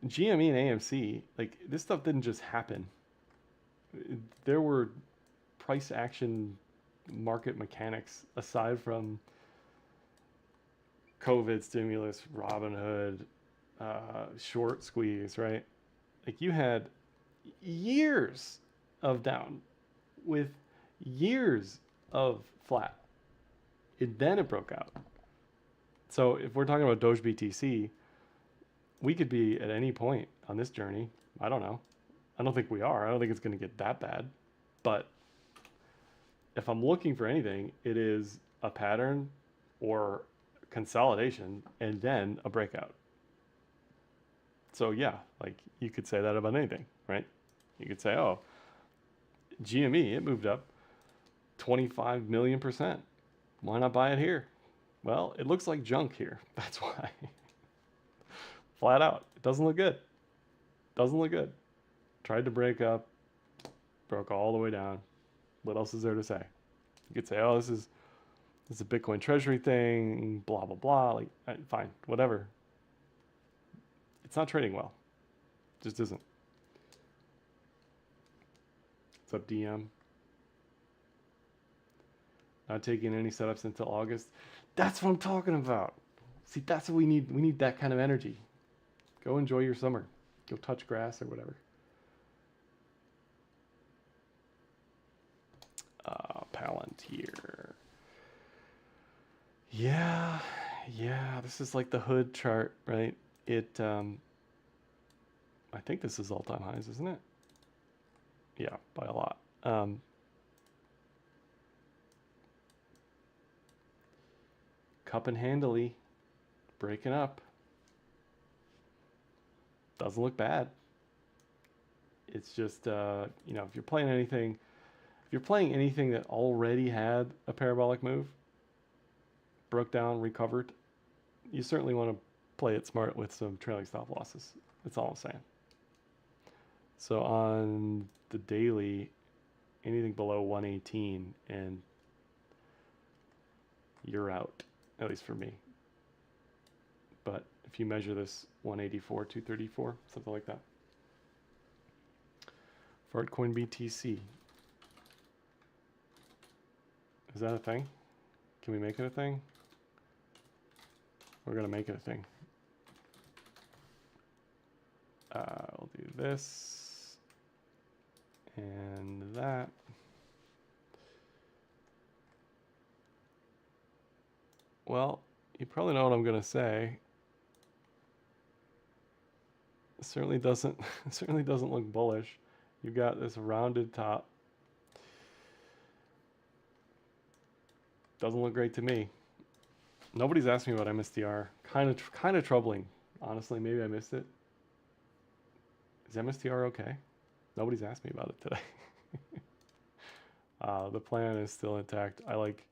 GME and AMC, like this stuff didn't just happen. There were price action market mechanics aside from COVID stimulus, Robinhood, short squeeze, right? Like you had years of down with years of flat. Then it broke out. So if we're talking about Doge BTC, we could be at any point on this journey. I don't know. I don't think we are. I don't think it's going to get that bad. But if I'm looking for anything, it is a pattern or consolidation and then a breakout. So yeah, like you could say that about anything, right? You could say, oh, GME, it moved up 25 million%. Why not buy it here? Well, it looks like junk here. That's why. Flat out. It doesn't look good. Doesn't look good. Tried to break up, broke all the way down. What else is there to say? You could say, oh, this is a Bitcoin treasury thing, blah, blah, blah. Like, fine, whatever. It's not trading well. It just isn't. What's up, DM? Not taking any setups until August. That's what I'm talking about. See, that's what we need. We need that kind of energy. Go enjoy your summer. Go touch grass or whatever. Palantir. Yeah, yeah. This is like the hood chart, right? It. I think this is all-time highs, isn't it? Yeah, by a lot. Cup and handily, breaking up. Doesn't look bad. It's just you know, if you're playing anything that already had a parabolic move, broke down, recovered, you certainly want to play it smart with some trailing stop losses. That's all I'm saying. So on the daily, anything below 118 and you're out, at least for me. But if you measure this 184, 234, something like that. Fartcoin BTC. Is that a thing? Can we make it a thing? We're gonna make it a thing. I'll do this and that. Well, you probably know what I'm gonna say. It certainly doesn't look bullish. You've got this rounded top. Doesn't look great to me. Nobody's asked me about MSTR. Kind of troubling. Honestly, maybe I missed it. Is MSTR okay? Nobody's asked me about it today. The plan is still intact. I like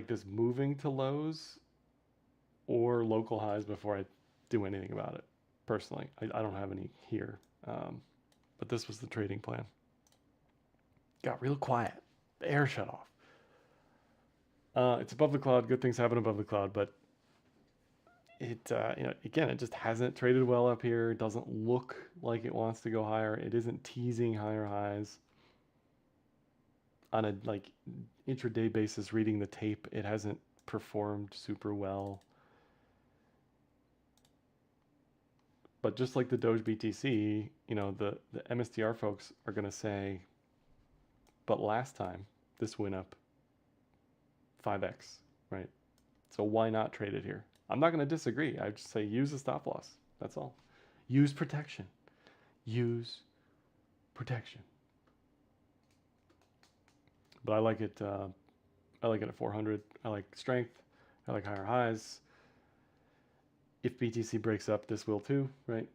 this moving to lows or local highs before I do anything about it. Personally, I don't have any here, but this was the trading plan. Got real quiet. The air shut off. It's above the cloud. Good things happen above the cloud, but it, you know, again, it just hasn't traded well up here. It doesn't look like it wants to go higher. It isn't teasing higher highs. On a like intraday basis, reading the tape, it hasn't performed super well. But just like the Doge BTC, you know, the MSTR folks are going to say, but last time this went up 5x, right? So why not trade it here? I'm not going to disagree. I just say use a stop loss. That's all. Use protection. Use protection. But I like it. I like it at 400. I like strength. I like higher highs. If BTC breaks up, this will too, right?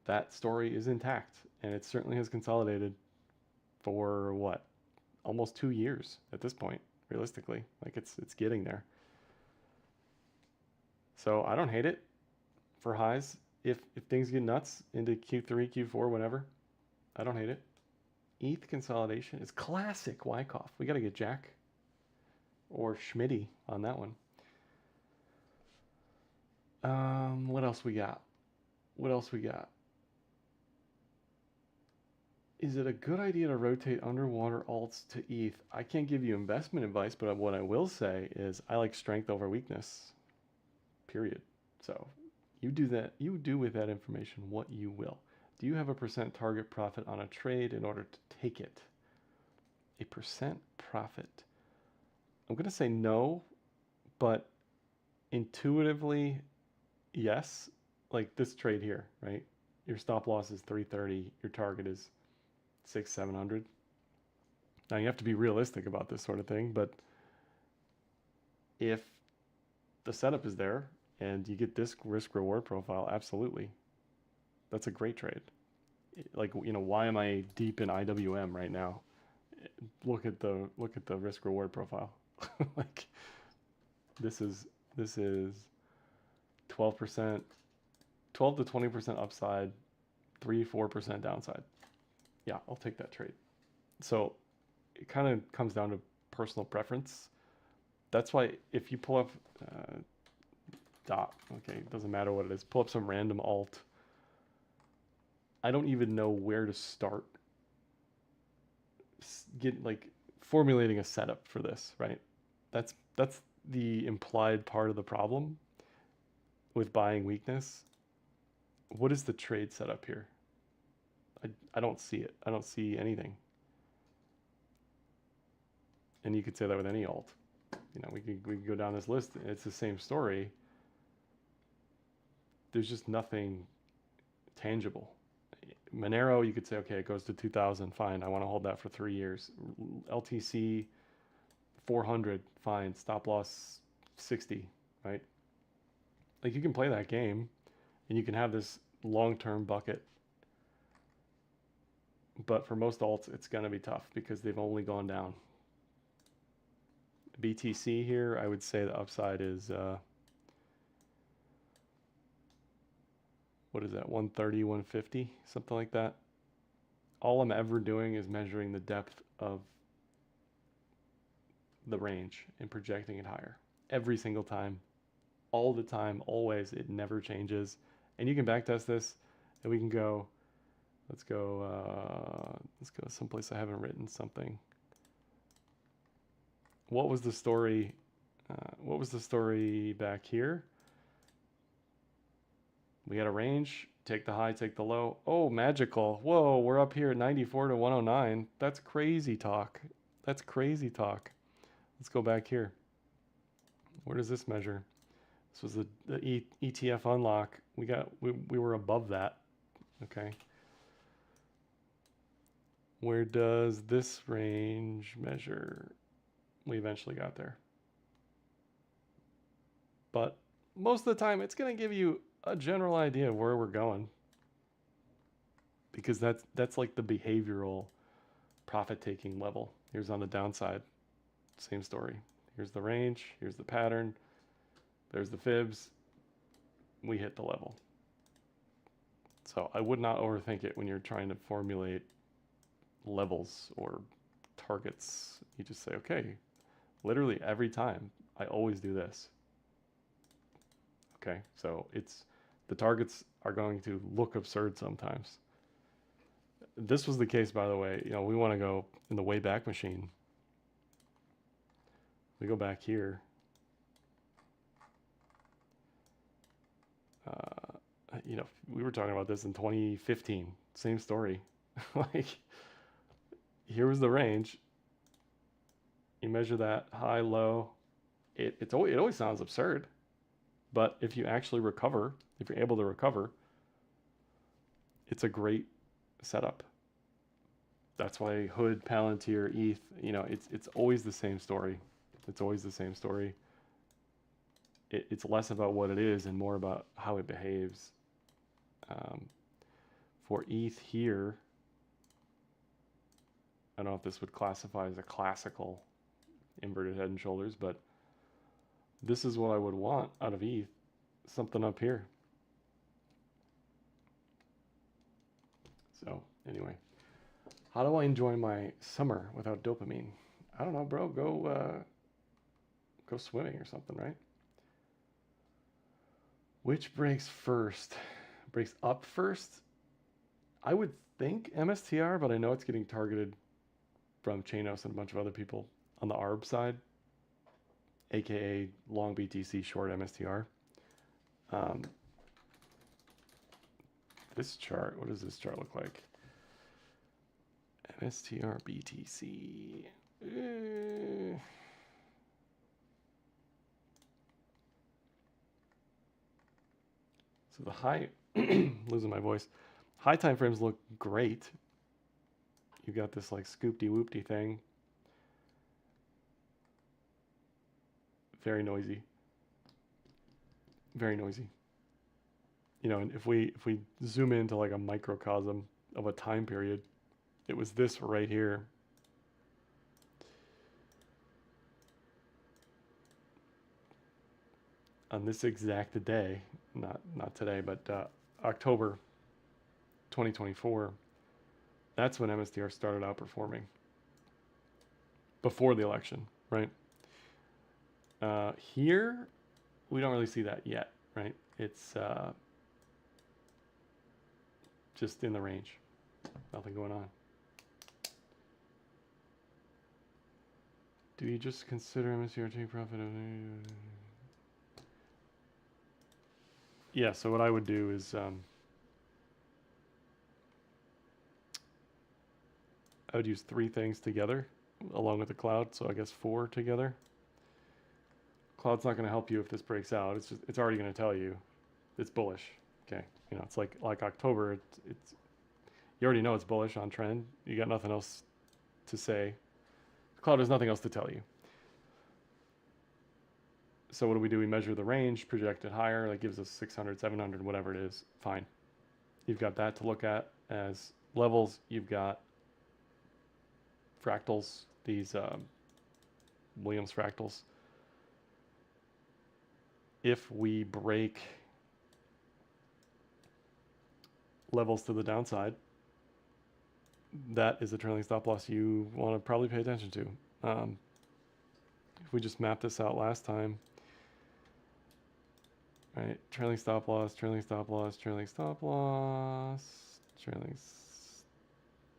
That story is intact, and it certainly has consolidated for what? Almost 2 years at this point, realistically. Like it's getting there. So I don't hate it for highs. If things get nuts into Q3, Q4, whatever, I don't hate it. ETH consolidation is classic Wyckoff. We got to get Jack or Schmitty on that one. What else we got? What else we got? Is it a good idea to rotate underwater alts to ETH? I can't give you investment advice, but what I will say is I like strength over weakness. Period. So you do that. You do with that information what you will. Do you have a percent target profit on a trade in order to take it? A percent profit. I'm going to say no, but intuitively, yes. Like this trade here, right? Your stop loss is 330. Your target is 600-700. Now you have to be realistic about this sort of thing, but if the setup is there and you get this risk reward profile, absolutely. That's a great trade. Like, you know, why am I deep in IWM right now? Look at the risk reward profile. Like this is 12%, 12 to 20% upside, 3-4% downside. Yeah, I'll take that trade. So it kind of comes down to personal preference. That's why if you pull up okay, it doesn't matter what it is, pull up some random alt. I don't even know where to start formulating a setup for this, right? That's the implied part of the problem with buying weakness. What is the trade setup here? I don't see it. I don't see anything. And you could say that with any alt. You know, we could go down this list. It's the same story. There's just nothing tangible. Monero, you could say, okay, it goes to 2000, fine. I want to hold that for 3 years. LTC 400, fine. Stop loss 60, right? Like you can play that game and you can have this long-term bucket. But for most alts, it's going to be tough because they've only gone down. BTC here, I would say the upside is, what is that, 130, 150, something like that. All I'm ever doing is measuring the depth of the range and projecting it higher. Every single time, all the time, always, it never changes. And you can backtest this, and we can go, let's go someplace I haven't written something. What was the story? What was the story back here? We had a range, take the high, take the low. Oh, magical. Whoa, we're up here at 94 to 109. That's crazy talk. That's crazy talk. Let's go back here. Where does this measure? This was the ETF unlock. We were above that. Okay. Where does this range measure? We eventually got there. But most of the time, it's going to give you a general idea of where we're going. Because that's like the behavioral profit-taking level. Here's on the downside. Same story. Here's the range. Here's the pattern. There's the fibs. We hit the level. So I would not overthink it when you're trying to formulate levels or targets. You just say, okay, literally every time I always do this. Okay, so the targets are going to look absurd sometimes. This was the case, by the way. You know, we want to go in the Wayback Machine. We go back here. You know, we were talking about this in 2015. Same story. Like, here was the range. You measure that high, low. It always sounds absurd. But if you actually recover, if you're able to recover, it's a great setup. That's why Hood, Palantir, ETH, you know, it's always the same story. It's always the same story. It's less about what it is and more about how it behaves. For ETH here, I don't know if this would classify as a classical inverted head and shoulders, but this is what I would want out of ETH. Something up here. So anyway, how do I enjoy my summer without dopamine? I don't know, bro. Go swimming or something, right? Which breaks first? Breaks up first? I would think MSTR, but I know it's getting targeted from Chanos and a bunch of other people on the ARB side, aka long BTC, short MSTR. This chart, what does this chart look like? MSTR BTC. So the high, losing my voice, high time frames look great. You've got this like scoop-de-whoop-de thing. Very noisy. Very noisy. You know, and if we zoom into like a microcosm of a time period, it was this right here. On this exact day, not today, but October 2024, that's when MSTR started outperforming. Before the election, right? Here, we don't really see that yet, right? It's just in the range. Nothing going on. Do you just consider MSTR take profit? Yeah, so what I would do is I would use 3 things together along with the cloud. So I guess 4 together. Cloud's not going to help you if this breaks out. It's already going to tell you it's bullish. Okay, you know, it's like October. It's you already know it's bullish on trend. You got nothing else to say. Cloud has nothing else to tell you. So what do? We measure the range, project it higher. That gives us 600, 700, whatever it is. Fine. You've got that to look at as levels. You've got fractals, these Williams fractals. If we break levels to the downside, that is a trailing stop loss you want to probably pay attention to. If we just map this out last time, right? Trailing stop loss, trailing stop loss, trailing stop loss, trailing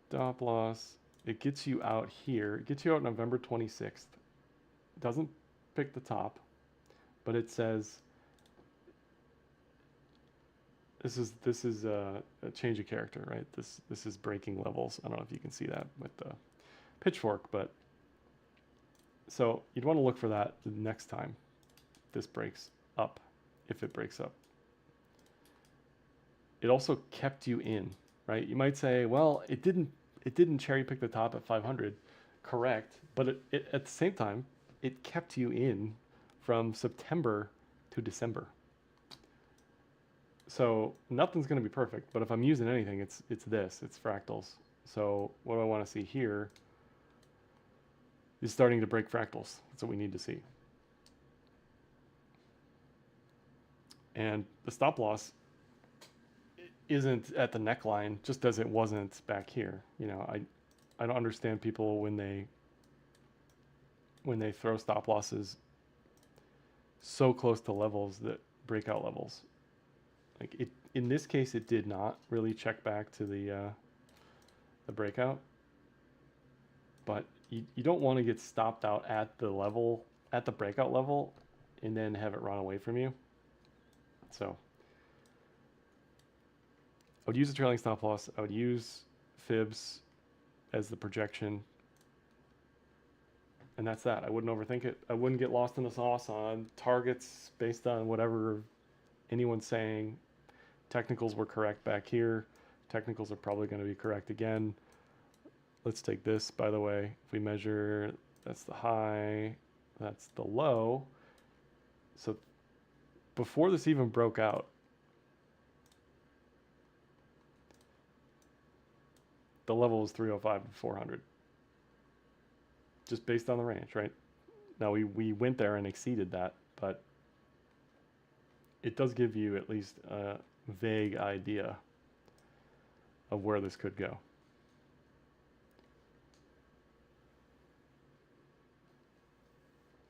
stop loss. It gets you out here. It gets you out November 26th. It doesn't pick the top, but it says this is a change of character, right? This is breaking levels. I don't know if you can see that with the pitchfork, but so you'd want to look for that the next time this breaks up, if it breaks up. It also kept you in, right? You might say, well, it didn't cherry pick the top at 500, correct? But it at the same time, it kept you in from September to December. So nothing's going to be perfect, but if I'm using anything, it's fractals. So what do I want to see here is starting to break fractals. That's what we need to see. And the stop loss isn't at the neckline, just as it wasn't back here. You know, I don't understand people when they throw stop losses so close to levels, that breakout levels. Like it, in this case, it did not really check back to the breakout, but you don't want to get stopped out at the level, at the breakout level, and then have it run away from you. So I would use a trailing stop loss. I would use fibs as the projection, and that's that. I wouldn't overthink it. I wouldn't get lost in the sauce on targets based on whatever anyone's saying. Technicals were correct back here. Technicals are probably going to be correct again. Let's take this, by the way. If we measure, that's the high, that's the low. So before this even broke out, the level was 305 and 400. Just based on the range, right? Now we went there and exceeded that, but it does give you at least a vague idea of where this could go.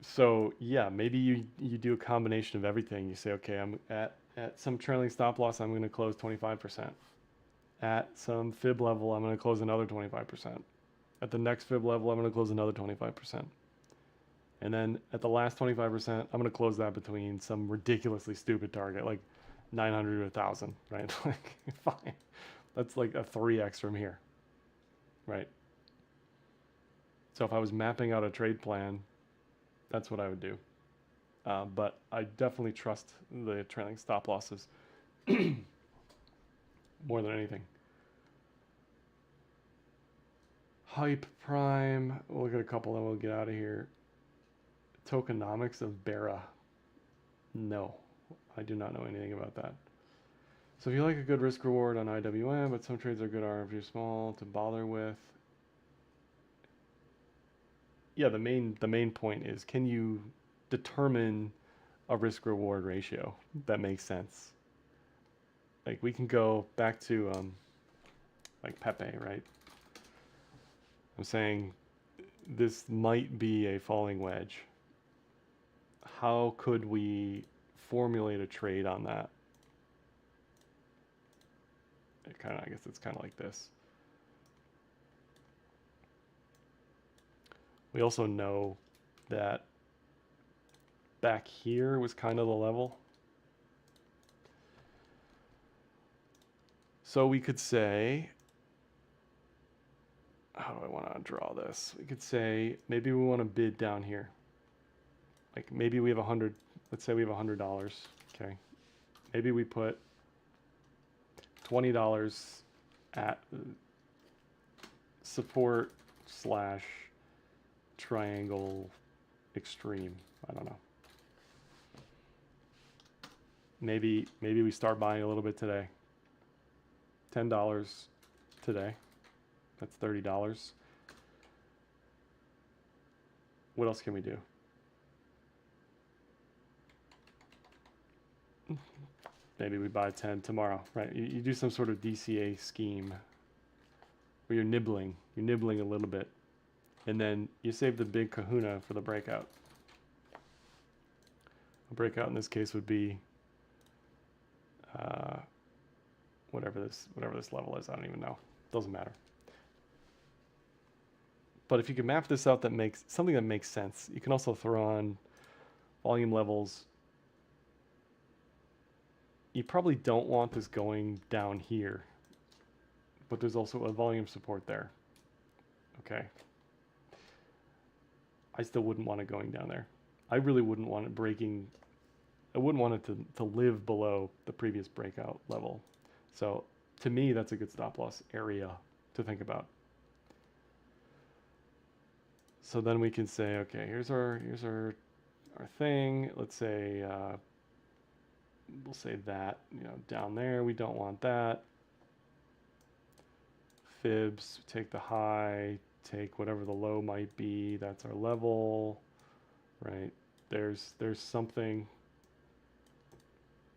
So yeah, maybe you do a combination of everything. You say, okay, I'm at some trailing stop loss, I'm going to close 25%. At some fib level, I'm going to close another 25%. At the next fib level, I'm going to close another 25%. And then at the last 25%, I'm going to close that between some ridiculously stupid target, like 900 to 1,000, right? Like, fine. That's like a 3x from here, right? So if I was mapping out a trade plan, that's what I would do. But I definitely trust the trailing stop losses more than anything. Hype Prime. We'll look at a couple and we'll get out of here. Tokenomics of Bera. No, I do not know anything about that. So if you like a good risk reward on IWM, but some trades are good RFU small to bother with. Yeah, the main point is, can you determine a risk reward ratio that makes sense? Like we can go back to like Pepe, right? I'm saying this might be a falling wedge. How could we formulate a trade on that? I guess it's kind of like this. We also know that back here was kind of the level. So we could say how do I want to draw this? We could say maybe we want to bid down here. Like maybe we have let's say we have $100. Okay. Maybe we put $20 at support / triangle extreme. I don't know. Maybe we start buying a little bit today. $10 today. That's $30. What else can we do? Maybe we buy 10 tomorrow, right? You do some sort of DCA scheme where you're nibbling a little bit, and then you save the big kahuna for the breakout. A breakout in this case would be whatever this level is. I don't even know. Doesn't matter. But if you can map this out, that makes something that makes sense. You can also throw on volume levels. You probably don't want this going down here, but there's also a volume support there. Okay. I still wouldn't want it going down there. I really wouldn't want it breaking. I wouldn't want it to live below the previous breakout level. So to me, that's a good stop loss area to think about. So then we can say, okay, here's our thing. Let's say we'll say that, down there we don't want that. Fibs, take the high, take whatever the low might be. That's our level, right? There's something.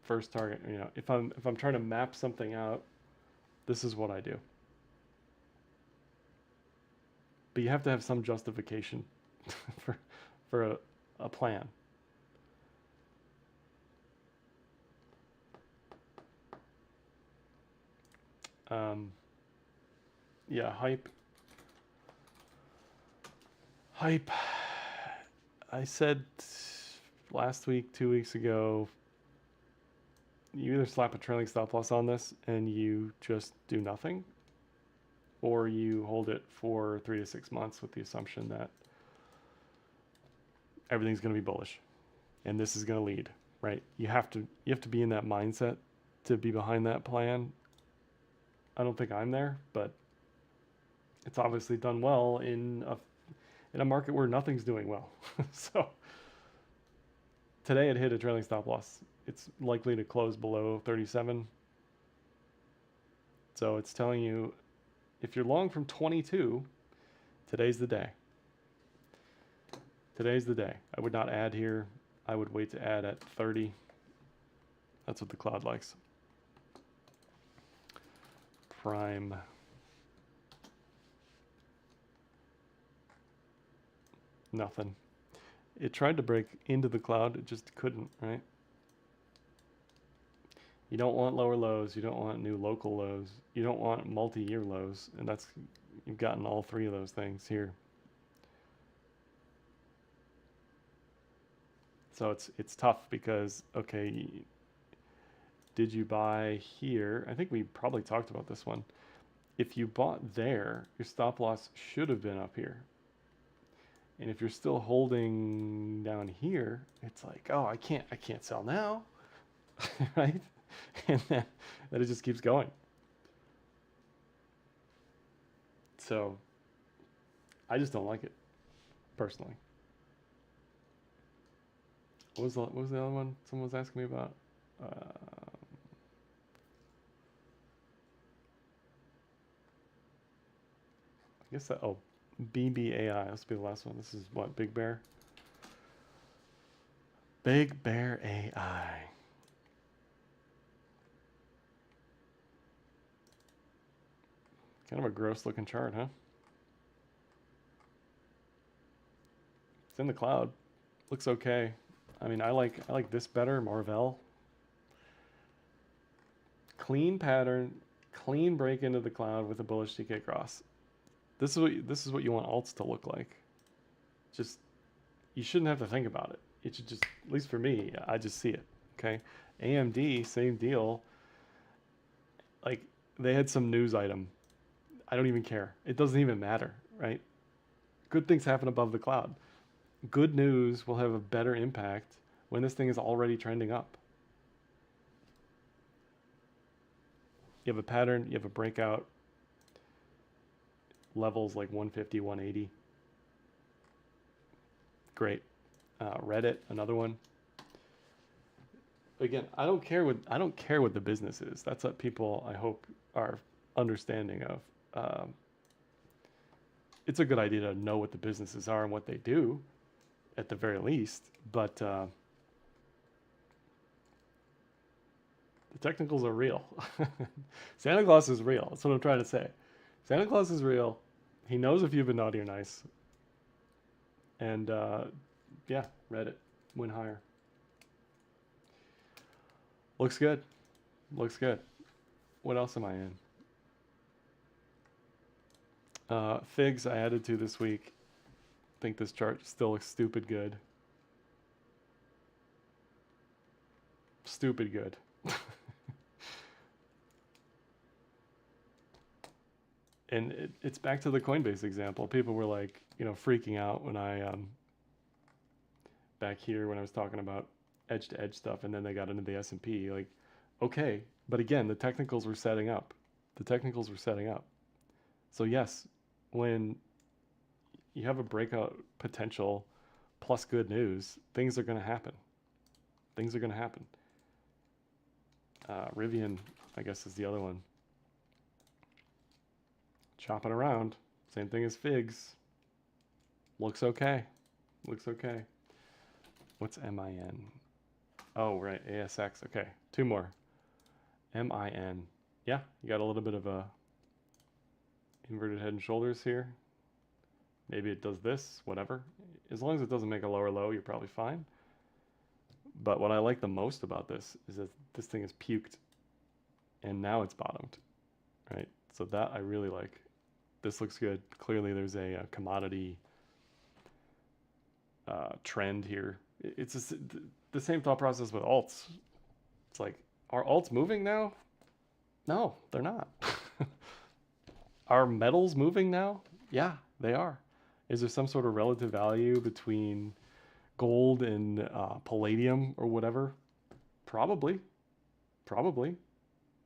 First target, if I'm trying to map something out, this is what I do. But you have to have some justification for a plan. Yeah, hype. I said last week, 2 weeks ago, you either slap a trailing stop loss on this and you just do nothing, or you hold it for 3 to 6 months with the assumption that everything's going to be bullish and this is going to lead, right? You have to be in that mindset to be behind that plan. I don't think I'm there, but it's obviously done well in a market where nothing's doing well. So today it hit a trailing stop loss. It's likely to close below 37. So it's telling you, if you're long from 22, today's the day. Today's the day. I would not add here. I would wait to add at 30. That's what the cloud likes. Prime. Nothing. It tried to break into the cloud. It just couldn't, right? You don't want lower lows. You don't want new local lows. You don't want multi-year lows. And you've gotten all three of those things here. So it's tough because, okay, did you buy here? I think we probably talked about this one. If you bought there, your stop loss should have been up here. And if you're still holding down here, it's like, oh, I can't sell now, right? And then it just keeps going. So I just don't like it, personally. What was the other one someone was asking me about? I guess that, BBAI, this will be the last one. This is what, Big Bear? Big Bear AI. Kind of a gross looking chart, huh? It's in the cloud. Looks okay. I mean, I like this better, Marvell. Clean pattern, clean break into the cloud with a bullish TK cross. This is what you want alts to look like. Just, you shouldn't have to think about it. It should just, at least for me, I just see it. Okay. AMD, same deal. Like, they had some news item. I don't even care. It doesn't even matter, right? Good things happen above the cloud. Good news will have a better impact when this thing is already trending up. You have a pattern, you have a breakout, levels like 150, 180. Great. Reddit, another one. Again, I don't care what the business is. That's what people, I hope, are understanding of. It's a good idea to know what the businesses are and what they do, at the very least. But the technicals are real. Santa Claus is real. That's what I'm trying to say. Santa Claus is real. He knows if you've been naughty or nice. And yeah, Reddit went higher. Looks good. Looks good. What else am I in? Figs I added to this week. I think this chart still looks stupid good. Stupid good. And it's back to the Coinbase example. People were like, freaking out when I back here when I was talking about edge to edge stuff, and then they got into the S&P. Like, okay, but again, the technicals were setting up. So yes, when you have a breakout potential plus good news, things are going to happen. Rivian, I guess, is the other one. Chopping around. Same thing as Figs. Looks okay. What's MIN? Oh, right. ASX. Okay. Two more. MIN. Yeah, you got a little bit of a inverted head and shoulders here. Maybe it does this, whatever. As long as it doesn't make a lower low, you're probably fine. But what I like the most about this is that this thing is puked and now it's bottomed, right? So that I really like. This looks good. Clearly there's a commodity trend here. It's the same thought process with alts. It's like, are alts moving now? No, they're not. Are metals moving now? Yeah, they are. Is there some sort of relative value between gold and palladium or whatever? Probably.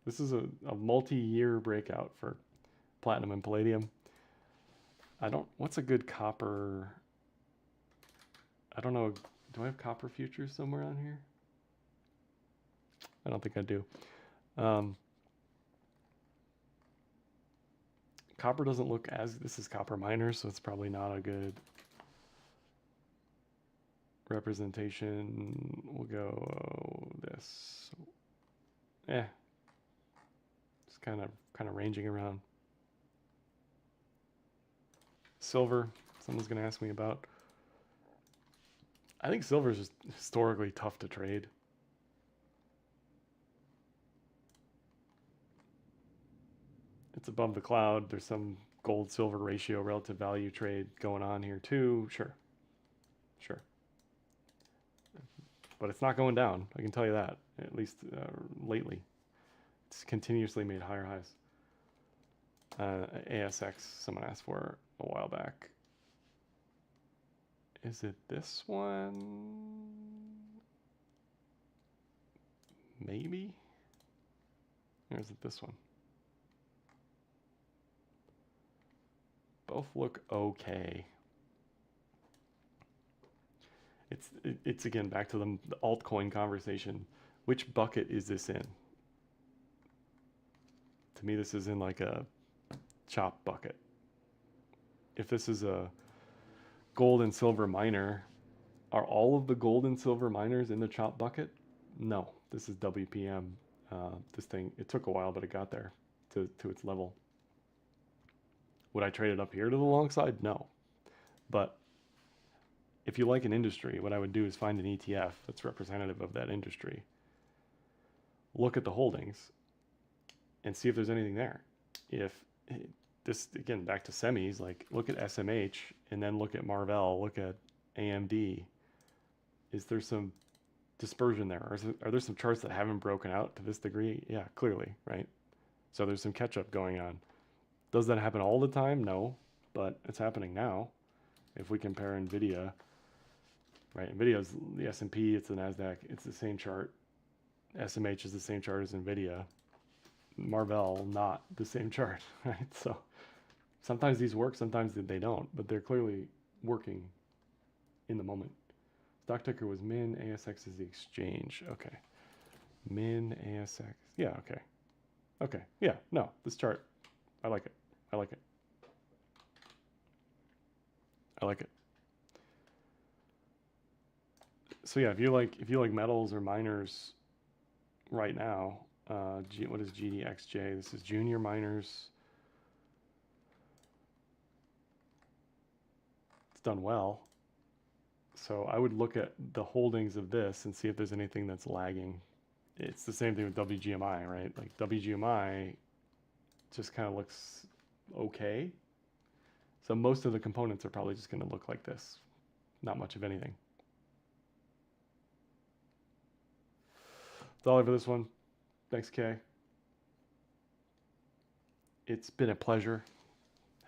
This is a multi-year breakout for platinum and palladium. What's a good copper? I don't know. Do I have copper futures somewhere on here? I don't think I do. Copper doesn't look this is copper miners, so it's probably not a good representation. We'll go this. It's kind of ranging around. Silver, someone's gonna ask me about. I think silver is just historically tough to trade. It's above the cloud. There's some gold silver ratio relative value trade going on here too. Sure. But it's not going down. I can tell you that, at least lately. It's continuously made higher highs. ASX, someone asked for a while back. Is it this one? Maybe? Or is it this one? Both look okay. It's again back to the altcoin conversation. Which bucket is this in? To me, this is in like a chop bucket. If this is a gold and silver miner, are all of the gold and silver miners in the chop bucket? No, this is WPM. This thing, it took a while, but it got there to its level. Would I trade it up here to the long side? No. But if you like an industry, what I would do is find an ETF that's representative of that industry. Look at the holdings and see if there's anything there. If this, again, back to semis, like look at SMH and then look at Marvell, look at AMD. Is there some dispersion there? Or are there some charts that haven't broken out to this degree? Yeah, clearly, right? So there's some catch up going on. Does that happen all the time? No, but it's happening now. If we compare NVIDIA, right? NVIDIA's the S&P, it's the NASDAQ, it's the same chart. SMH is the same chart as NVIDIA. Marvell, not the same chart, right? So sometimes these work, sometimes they don't, but they're clearly working in the moment. Stock ticker was MIN, ASX is the exchange. Okay. MIN, ASX. Yeah, okay. Okay. Yeah, no, this chart. I like it. I like it. I like it. So yeah, if you like metals or miners right now, what is GDXJ? This is junior miners. It's done well. So I would look at the holdings of this and see if there's anything that's lagging. It's the same thing with WGMI, right? Like WGMI just kind of looks okay. So most of the components are probably just going to look like this. Not much of anything. That's all for this one. Thanks, Kay. It's been a pleasure.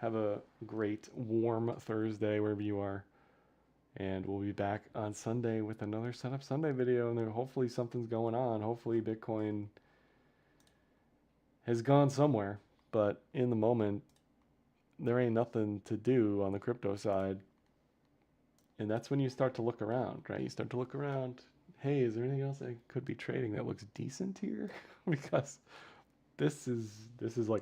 Have a great warm Thursday wherever you are. And we'll be back on Sunday with another Setup Sunday video. And then hopefully something's going on. Hopefully Bitcoin has gone somewhere. But in the moment, there ain't nothing to do on the crypto side. And that's when you start to look around, right? You start to look around. Hey, is there anything else I could be trading that looks decent here? Because this is like